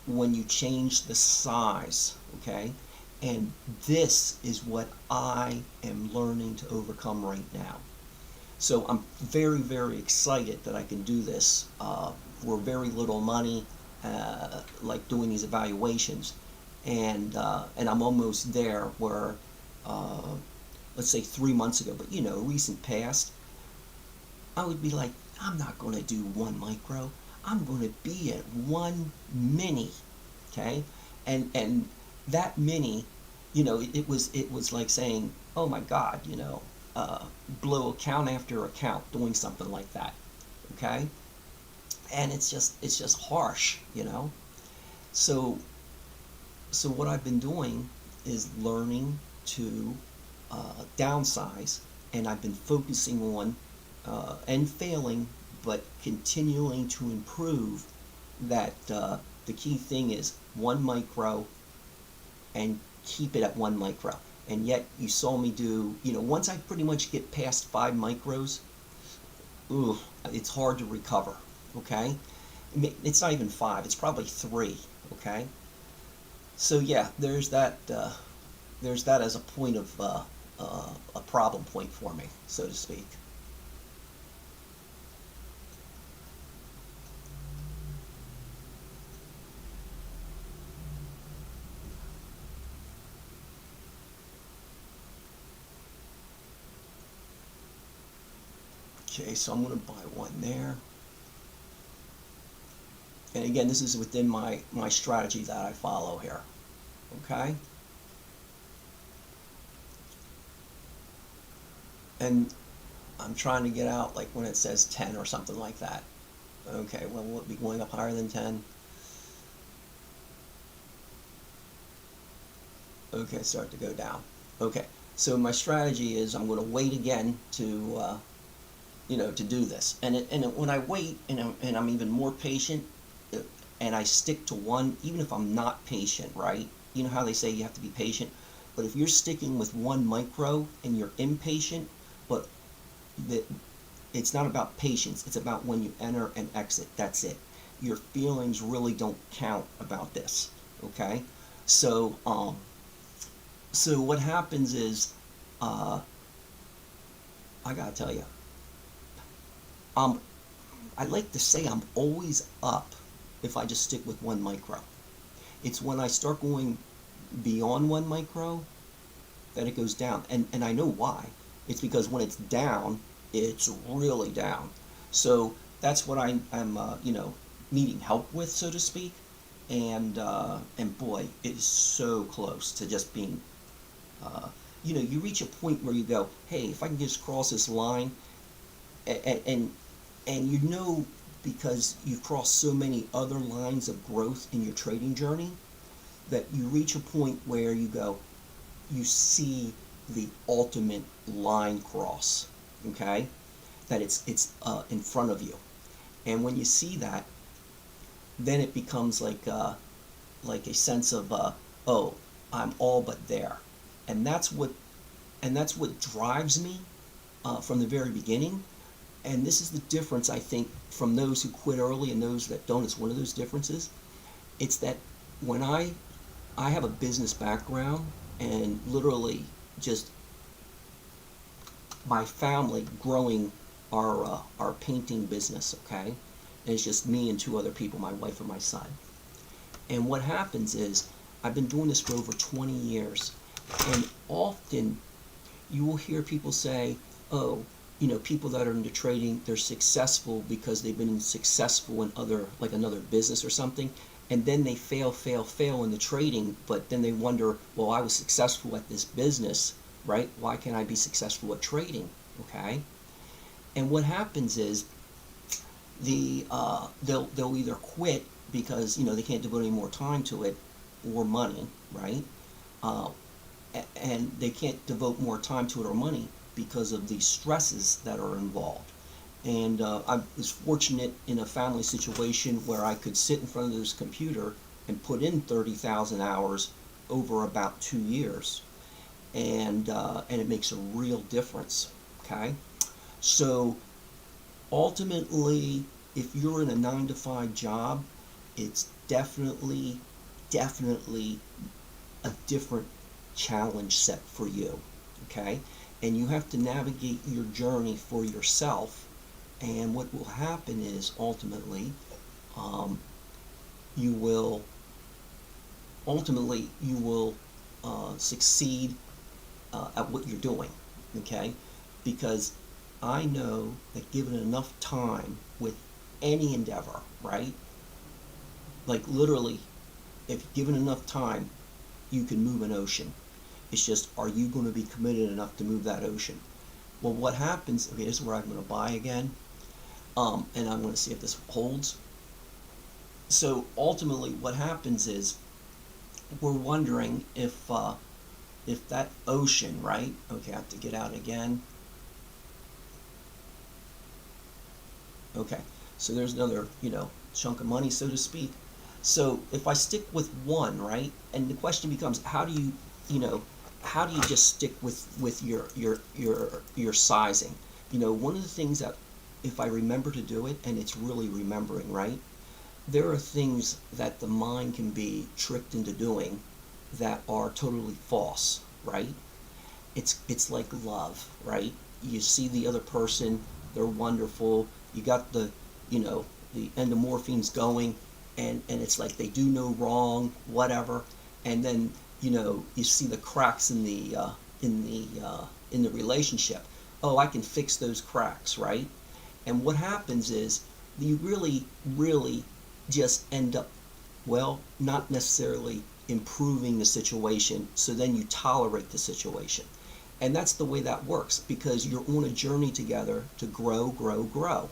when you change the size, okay? And this is what I am learning to overcome right now. So I'm very excited that I can do this for very little money, like doing these evaluations. And I'm almost there where, let's say 3 months ago, but recent past, I would be like, I'm not going to do 1 micro. I'm going to be at 1 mini, okay? And that mini, it was like saying, oh my God, blow account after account doing something like that, okay? And it's just harsh, So what I've been doing is learning to downsize, and I've been focusing on and failing, but continuing to improve. That the key thing is 1 micro, and keep it at 1 micro. And yet you saw me do, once I pretty much get past 5 micros, it's hard to recover, okay? It's not even 5, it's probably 3, okay? So yeah, there's that as a point of a problem point for me, so to speak. Okay, so I'm going to buy 1 there. And again, this is within my strategy that I follow here, okay? And I'm trying to get out like when it says 10 or something like that. Okay, well, will it be going up higher than 10? Okay, start to go down. Okay, so my strategy is I'm going to wait again to to do this. And when I wait and I'm even more patient, and I stick to 1, even if I'm not patient, right? You know how they say you have to be patient, but if you're sticking with 1 micro and you're impatient, but it's not about patience, it's about when you enter and exit. That's it. Your feelings really don't count about this, okay? So so what happens is, I gotta tell you, I like to say I'm always up if I just stick with 1 micro. It's when I start going beyond 1 micro that it goes down. And I know why. It's because when it's down, it's really down. So that's what I'm needing help with, so to speak. And boy, it is so close to just being You reach a point where you go, hey, if I can just cross this line, and and because you've crossed so many other lines of growth in your trading journey, that you reach a point where you go, you see the ultimate line cross, okay? That it's in front of you, and when you see that, then it becomes like a sense of oh, I'm all but there, and that's what drives me from the very beginning. And this is the difference, I think, from those who quit early and those that don't. It's one of those differences. It's that when I have a business background, and literally just my family growing our painting business, okay? And it's just me and two other people, my wife and my son. And what happens is, I've been doing this for over 20 years, and often you will hear people say, oh, people that are into trading, they're successful because they've been successful in like another business or something, and then they fail in the trading, but then they wonder, well, I was successful at this business, right? Why can't I be successful at trading? Okay? And what happens is, they'll either quit because they can't devote any more time to it, or money, right? Uh, and they can't devote more time to it or money because of the stresses that are involved. And I was fortunate in a family situation where I could sit in front of this computer and put in 30,000 hours over about 2 years, and it makes a real difference. Okay, so ultimately, if you're in a 9 to 5 job, it's definitely a different challenge set for you. Okay, and you have to navigate your journey for yourself. And what will happen is, ultimately, you will succeed at what you're doing. Okay, because I know that given enough time with any endeavor, right? Like literally, if given enough time, you can move an ocean. It's just, are you going to be committed enough to move that ocean? Well, what happens, okay, this is where I'm going to buy again, and I'm going to see if this holds. So ultimately what happens is, we're wondering if that ocean, right? Okay, I have to get out again. Okay, so there's another, chunk of money, so to speak. So if I stick with one, right, and the question becomes, how do you just stick with your sizing? One of the things that, if I remember to do it, and it's really remembering, right, there are things that the mind can be tricked into doing that are totally false, right? It's like love, right? You see the other person, they're wonderful, you got the endorphins going, and it's like they do no wrong, whatever, and then you see the cracks in the relationship. Oh, I can fix those cracks, right? And what happens is, you really just end up, well, not necessarily improving the situation, so then you tolerate the situation. And that's the way that works, because you're on a journey together to grow.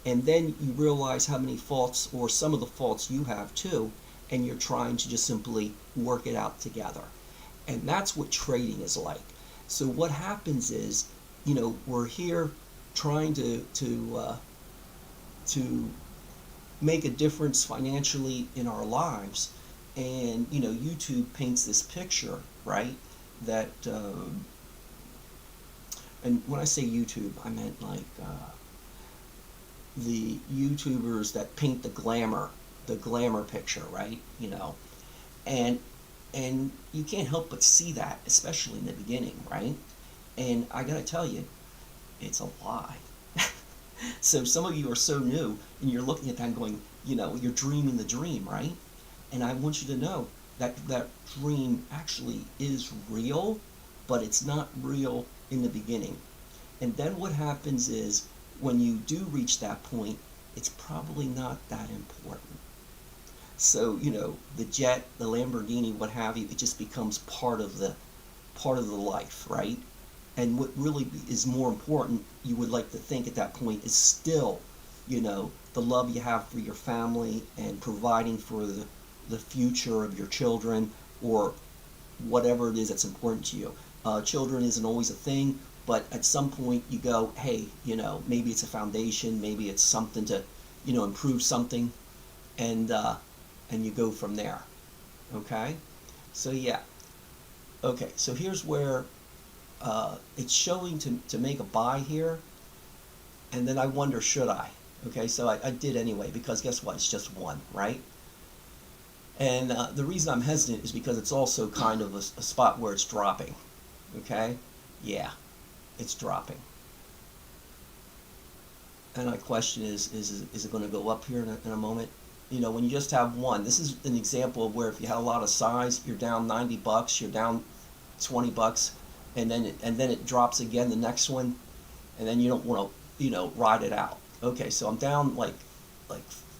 And then you realize how many faults, or some of the faults, you have too, and you're trying to just simply work it out together. And that's what trading is like. So what happens is, we're here trying to make a difference financially in our lives, and YouTube paints this picture, right? That and when I say YouTube, I meant like the YouTubers that paint the glamour picture, right? And you can't help but see that, especially in the beginning, right? And I gotta tell you, it's a lie. So some of you are so new, and you're looking at that and going, you're dreaming the dream, right? And I want you to know that that dream actually is real, but it's not real in the beginning. And then what happens is, when you do reach that point, it's probably not that important. So, the jet, the Lamborghini, what have you, it just becomes part of the part of the life, right? And what really is more important, you would like to think at that point, is still, the love you have for your family and providing for the future of your children, or whatever it is that's important to you. Children isn't always a thing, but at some point you go, hey, maybe it's a foundation, maybe it's something to, improve something, and you go from there. Okay, so yeah. Okay, so here's where it's showing to make a buy here, and then I wonder, should I? Okay, so I did anyway, because guess what? It's just one, right? And the reason I'm hesitant is because it's also kind of a spot where it's dropping. Okay? Yeah, it's dropping. And my question is it going to go up here in a moment? When you just have one, this is an example of where if you had a lot of size, you're down $90, you're down $20, and then it drops again the next one, and then you don't want to ride it out. Okay, so I'm down like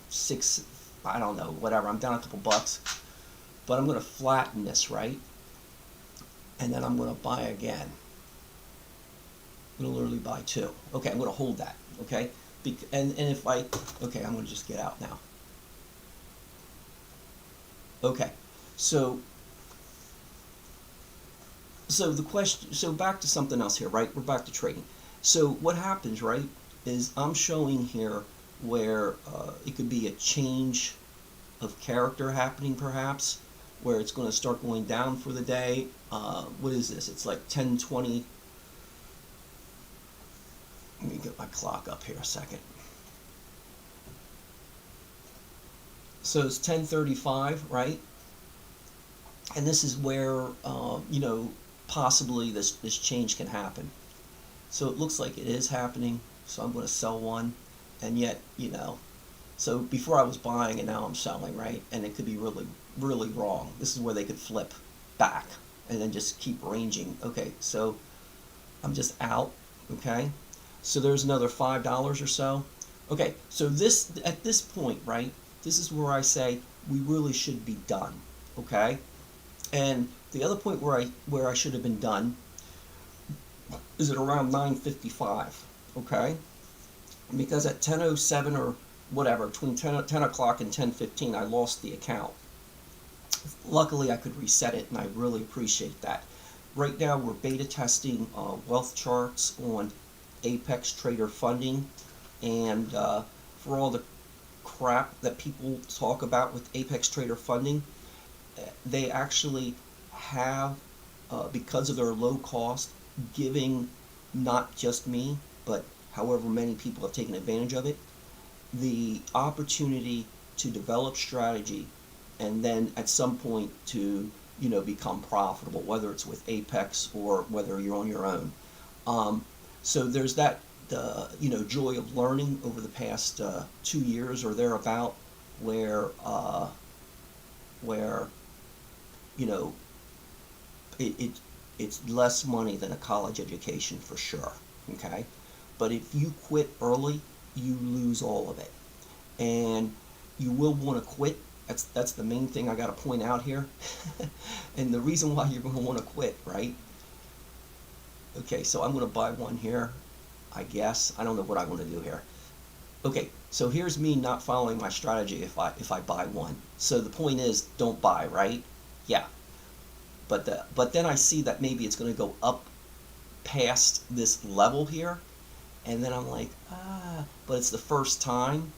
six, I don't know, whatever. I'm down a couple bucks, but I'm going to flatten this, right? And then I'm going to buy again. I'm going to literally buy two. Okay, I'm going to hold that. Okay, and if I'm going to just get out now. Okay, so the question, so back to something else here, right? We're back to trading. So what happens, right, is I'm showing here where it could be a change of character happening, perhaps, where it's going to start going down for the day. What is this? It's like 10:20. Let me get my clock up here a second. So it's 10:35, right? And this is where possibly this change can happen. So it looks like it is happening. So I'm going to sell one, and yet so before I was buying and now I'm selling, right? And it could be really, really wrong. This is where they could flip back and then just keep ranging. Okay, so I'm just out. Okay, so there's another $5 or so. Okay, so this, at this point, right, this is where I say we really should be done. Okay, and the other point where I should have been done is at around 9:55. Okay, because at 10:07 or whatever, between 10 o'clock and 10:15, I lost the account. Luckily, I could reset it, and I really appreciate that. Right now, we're beta testing Wealthcharts on Apextraderfunding, and for all the crap that people talk about with Apextraderfunding, they actually have, because of their low cost, giving not just me, but however many people have taken advantage of it, the opportunity to develop strategy and then at some point to become profitable, whether it's with Apex or whether you're on your own. So there's that joy of learning over the past 2 years or thereabout, where it's less money than a college education for sure. Okay, but if you quit early, you lose all of it, and you will want to quit. That's the main thing I got to point out here. And the reason why you're going to want to quit, right? Okay, so I'm going to buy one here, I guess. I don't know what I want to do here. Okay, so here's me not following my strategy if I buy one. So the point is, don't buy, right? Yeah. But then I see that maybe it's going to go up past this level here, and then I'm like, but it's the first time,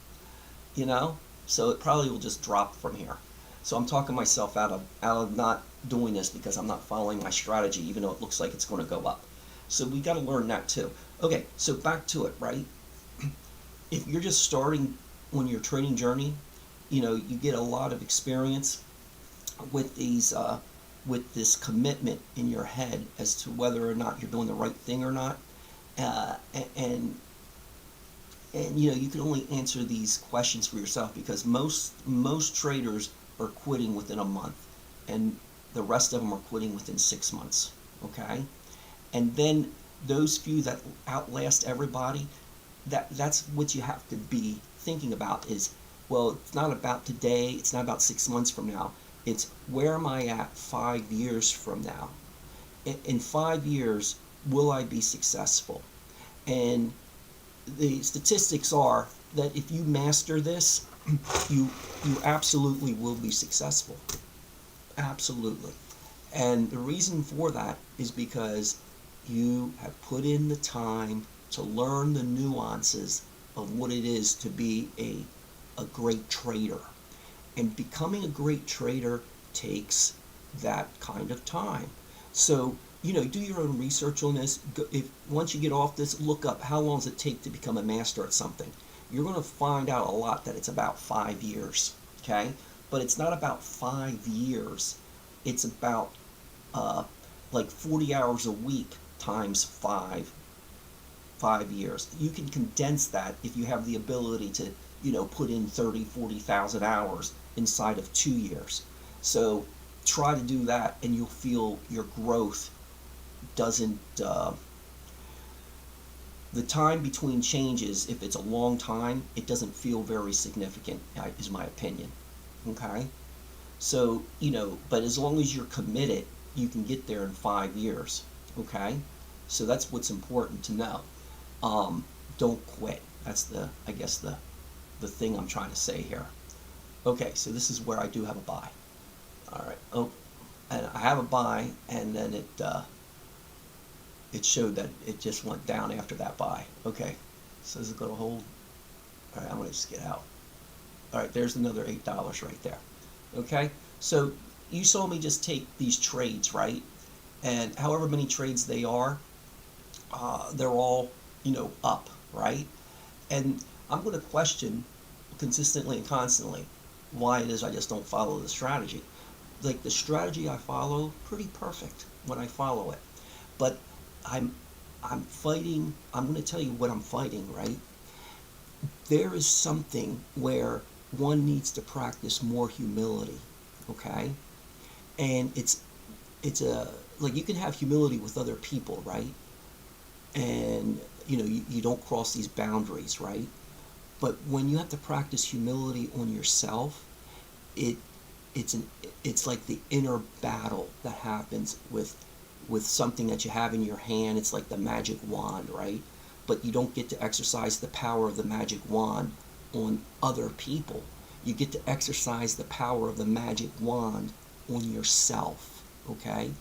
so it probably will just drop from here. So I'm talking myself out of not doing this because I'm not following my strategy, even though it looks like it's going to go up. So we got to learn that too. Okay, so back to it, right? If you're just starting on your trading journey, you get a lot of experience with these with this commitment in your head as to whether or not you're doing the right thing or not, and you can only answer these questions for yourself, because most traders are quitting within a month, and the rest of them are quitting within 6 months. Okay, and then those few that outlast everybody, that's what you have to be thinking about is, well, it's not about today, it's not about 6 months from now, it's where am I at 5 years from now. in 5 years, will I be successful? And the statistics are that if you master this, you absolutely will be successful. Absolutely. And the reason for that is because you have put in the time to learn the nuances of what it is to be a great trader. And becoming a great trader takes that kind of time. So, do your own research on this. If once you get off this, look up how long does it take to become a master at something. You're going to find out a lot that it's about 5 years, okay? But it's not about 5 years. It's about like 40 hours a week times 5 years. You can condense that if you have the ability to, put in 30, 40,000 hours inside of 2 years. So try to do that, and you'll feel your growth doesn't, the time between changes, if it's a long time, it doesn't feel very significant, is my opinion. Okay? So, but as long as you're committed, you can get there in 5 years. Okay? So that's what's important to know. Don't quit. That's I guess the thing I'm trying to say here. Okay, so this is where I do have a buy. All right. Oh, and I have a buy, and then it showed that it just went down after that buy. Okay, so is it going to hold? All right, I'm going to just get out. All right, there's another $8 right there. Okay, so you saw me just take these trades, right? And however many trades they are, they're all, up, right? And I'm going to question consistently and constantly why it is I just don't follow the strategy. Like the strategy I follow, pretty perfect when I follow it. But I'm fighting, I'm going to tell you what I'm fighting, right? There is something where one needs to practice more humility, okay? And it's like you can have humility with other people, right? And, you don't cross these boundaries, right? But when you have to practice humility on yourself, it's like the inner battle that happens with something that you have in your hand. It's like the magic wand, right? But you don't get to exercise the power of the magic wand on other people. You get to exercise the power of the magic wand on yourself, okay?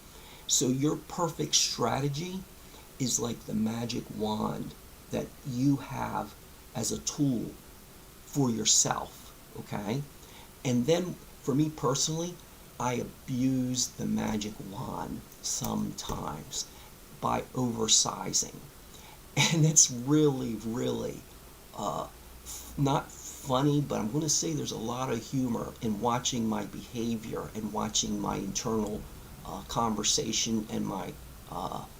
So your perfect strategy is like the magic wand that you have as a tool for yourself, okay? And then for me personally, I abuse the magic wand sometimes by oversizing. And it's really, really not funny, but I'm going to say there's a lot of humor in watching my behavior and watching my internal conversation and my,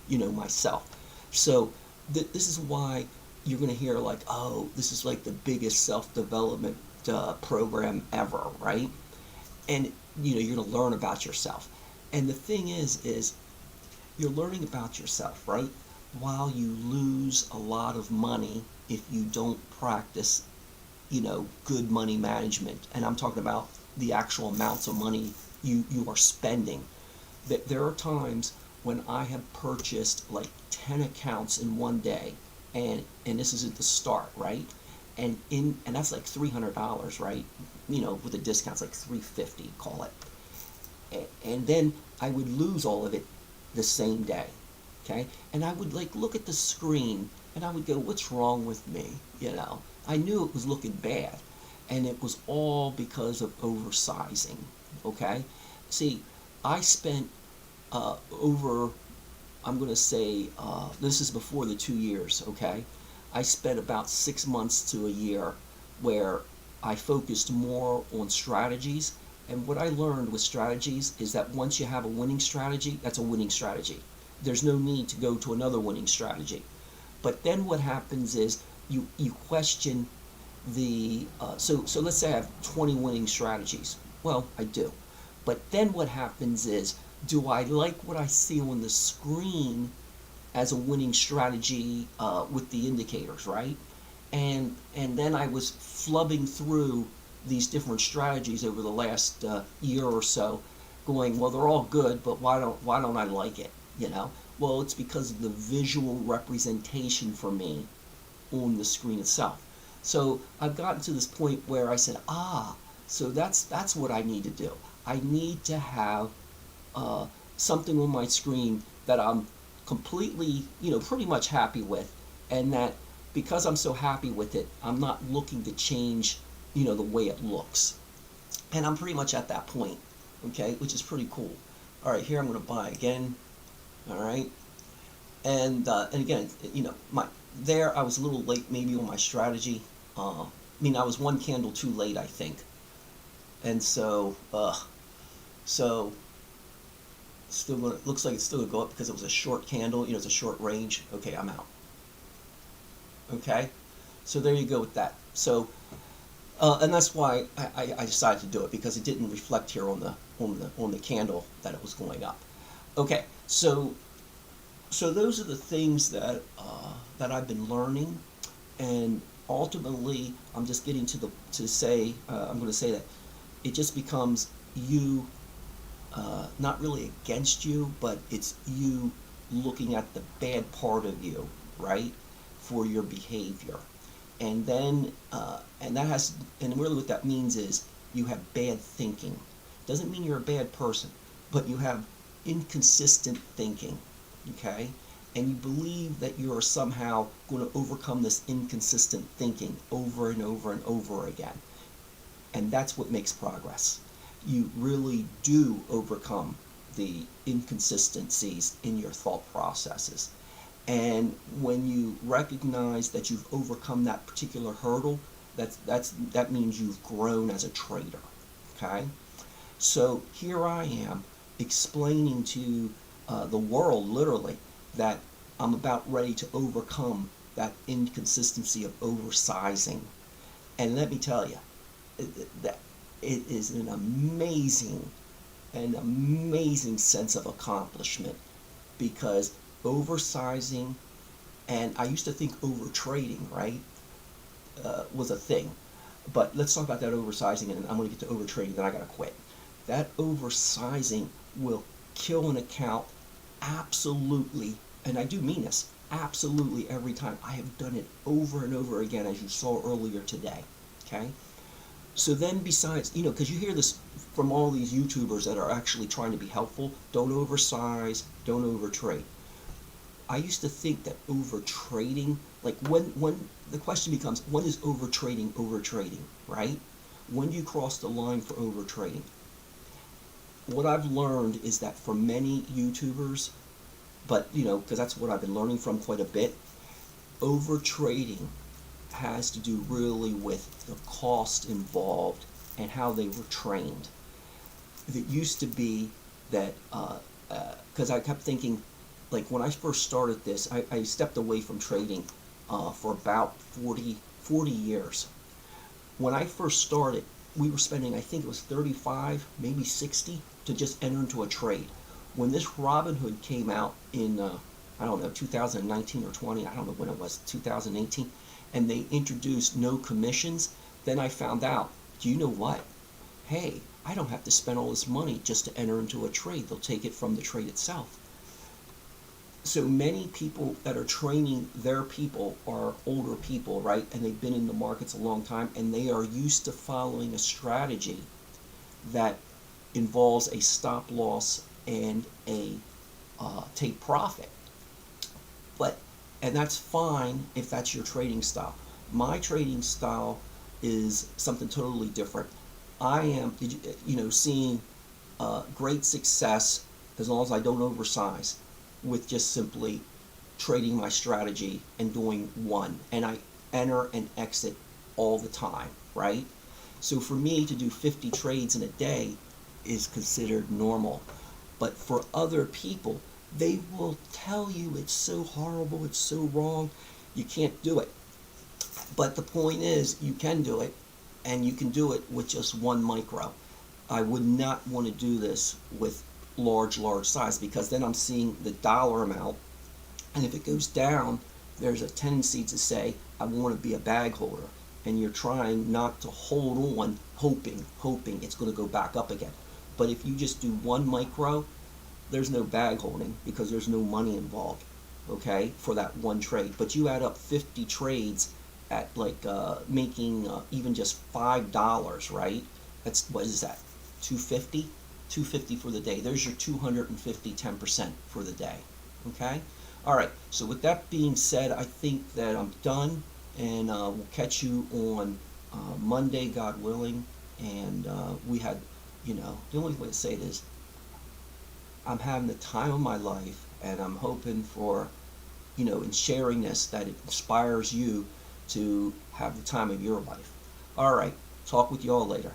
myself. So this is why you're going to hear like, oh, this is like the biggest self-development program ever, right? And you're going to learn about yourself. And the thing is you're learning about yourself, right? While you lose a lot of money if you don't practice, good money management. And I'm talking about the actual amounts of money you are spending. There are times when I have purchased like 10 accounts in one day, and this is at the start, right? And that's like $300, right? With a discount, it's like $350, call it. And then I would lose all of it the same day, okay? And I would like look at the screen and I would go, what's wrong with me? I knew it was looking bad, and it was all because of oversizing, okay? See, I spent over, I'm going to say, this is before the 2 years, okay? I spent about 6 months to a year where I focused more on strategies. And what I learned with strategies is that once you have a winning strategy, that's a winning strategy. There's no need to go to another winning strategy. But then what happens is you question the, so let's say I have 20 winning strategies. Well, I do. But then what happens is, do I like what I see on the screen as a winning strategy with the indicators, right? And then I was flubbing through these different strategies over the last year or so, going, well, they're all good, but why don't I like it? you know? Well, it's because of the visual representation for me on the screen itself. So I've gotten to this point where I said, so that's what I need to do. I need to have something on my screen that I'm completely, pretty much happy with, and that because I'm so happy with it, I'm not looking to change, the way it looks. And I'm pretty much at that point, okay, which is pretty cool. All right, here I'm going to buy again. All right, and again, I was a little late maybe on my strategy. I was one candle too late, I think, and so still gonna, looks like it's still gonna go up because it was a short candle. It's a short range. Okay, I'm out. Okay, so there you go with that. So, and that's why I decided to do it, because it didn't reflect here on the candle that it was going up. Okay, so those are the things that I've been learning, and ultimately I'm just getting to say I'm going to say that it just becomes you, not really against you, but it's you looking at the bad part of you, right, for your behavior. And then and really what that means is you have bad thinking. Doesn't mean you're a bad person, but you have inconsistent thinking, okay? And you believe that you are somehow going to overcome this inconsistent thinking over and over and over again. And that's what makes progress. You really do overcome the inconsistencies in your thought processes. And when you recognize that you've overcome that particular hurdle, that means you've grown as a trader, okay? So here I am explaining to the world, literally, that I'm about ready to overcome that inconsistency of oversizing. And let me tell you, that it is an amazing sense of accomplishment, because oversizing, and I used to think over trading, right, was a thing. But let's talk about that oversizing, and I'm going to get to over trading, then I got to quit. That oversizing will kill an account absolutely, and I do mean this, absolutely every time. I have done it over and over again, as you saw earlier today, okay? So then besides, because you hear this from all these YouTubers that are actually trying to be helpful, don't oversize, don't overtrade. I used to think that overtrading, like when the question becomes, when is overtrading, right? When do you cross the line for overtrading? What I've learned is that for many YouTubers, but because that's what I've been learning from quite a bit, overtrading has to do really with the cost involved and how they were trained. It used to be that, because I kept thinking, like when I first started this, I stepped away from trading for about 40 years. When I first started, we were spending, I think it was 35, maybe 60 to just enter into a trade. When this Robinhood came out in, 2019 or 20, I don't know when it was, 2018, and they introduced no commissions, then I found out, do you know what? Hey, I don't have to spend all this money just to enter into a trade. They'll take it from the trade itself. So many people that are training their people are older people, right? And they've been in the markets a long time, and they are used to following a strategy that involves a stop loss and a take profit. And that's fine if that's your trading style. My trading style is something totally different. I am, seeing great success as long as I don't oversize, with just simply trading my strategy and doing one, and I enter and exit all the time, right? So for me to do 50 trades in a day is considered normal, but for other people, they will tell you it's so horrible, it's so wrong, you can't do it. But the point is, you can do it, and you can do it with just one micro. I would not want to do this with large size, because then I'm seeing the dollar amount, and if it goes down, there's a tendency to say, I want to be a bag holder, and you're trying not to hold on, hoping it's going to go back up again. But if you just do one micro, there's no bag holding because there's no money involved, okay, for that one trade. But you add up 50 trades at like making even just $5, right? That's, what is that? 250? 250 for the day. There's your 250, 10% for the day. Okay? All right. So with that being said, I think that I'm done, and we'll catch you on Monday, God willing. And we had, the only way to say it is, I'm having the time of my life, and I'm hoping for, in sharing this, that it inspires you to have the time of your life. All right. Talk with you all later.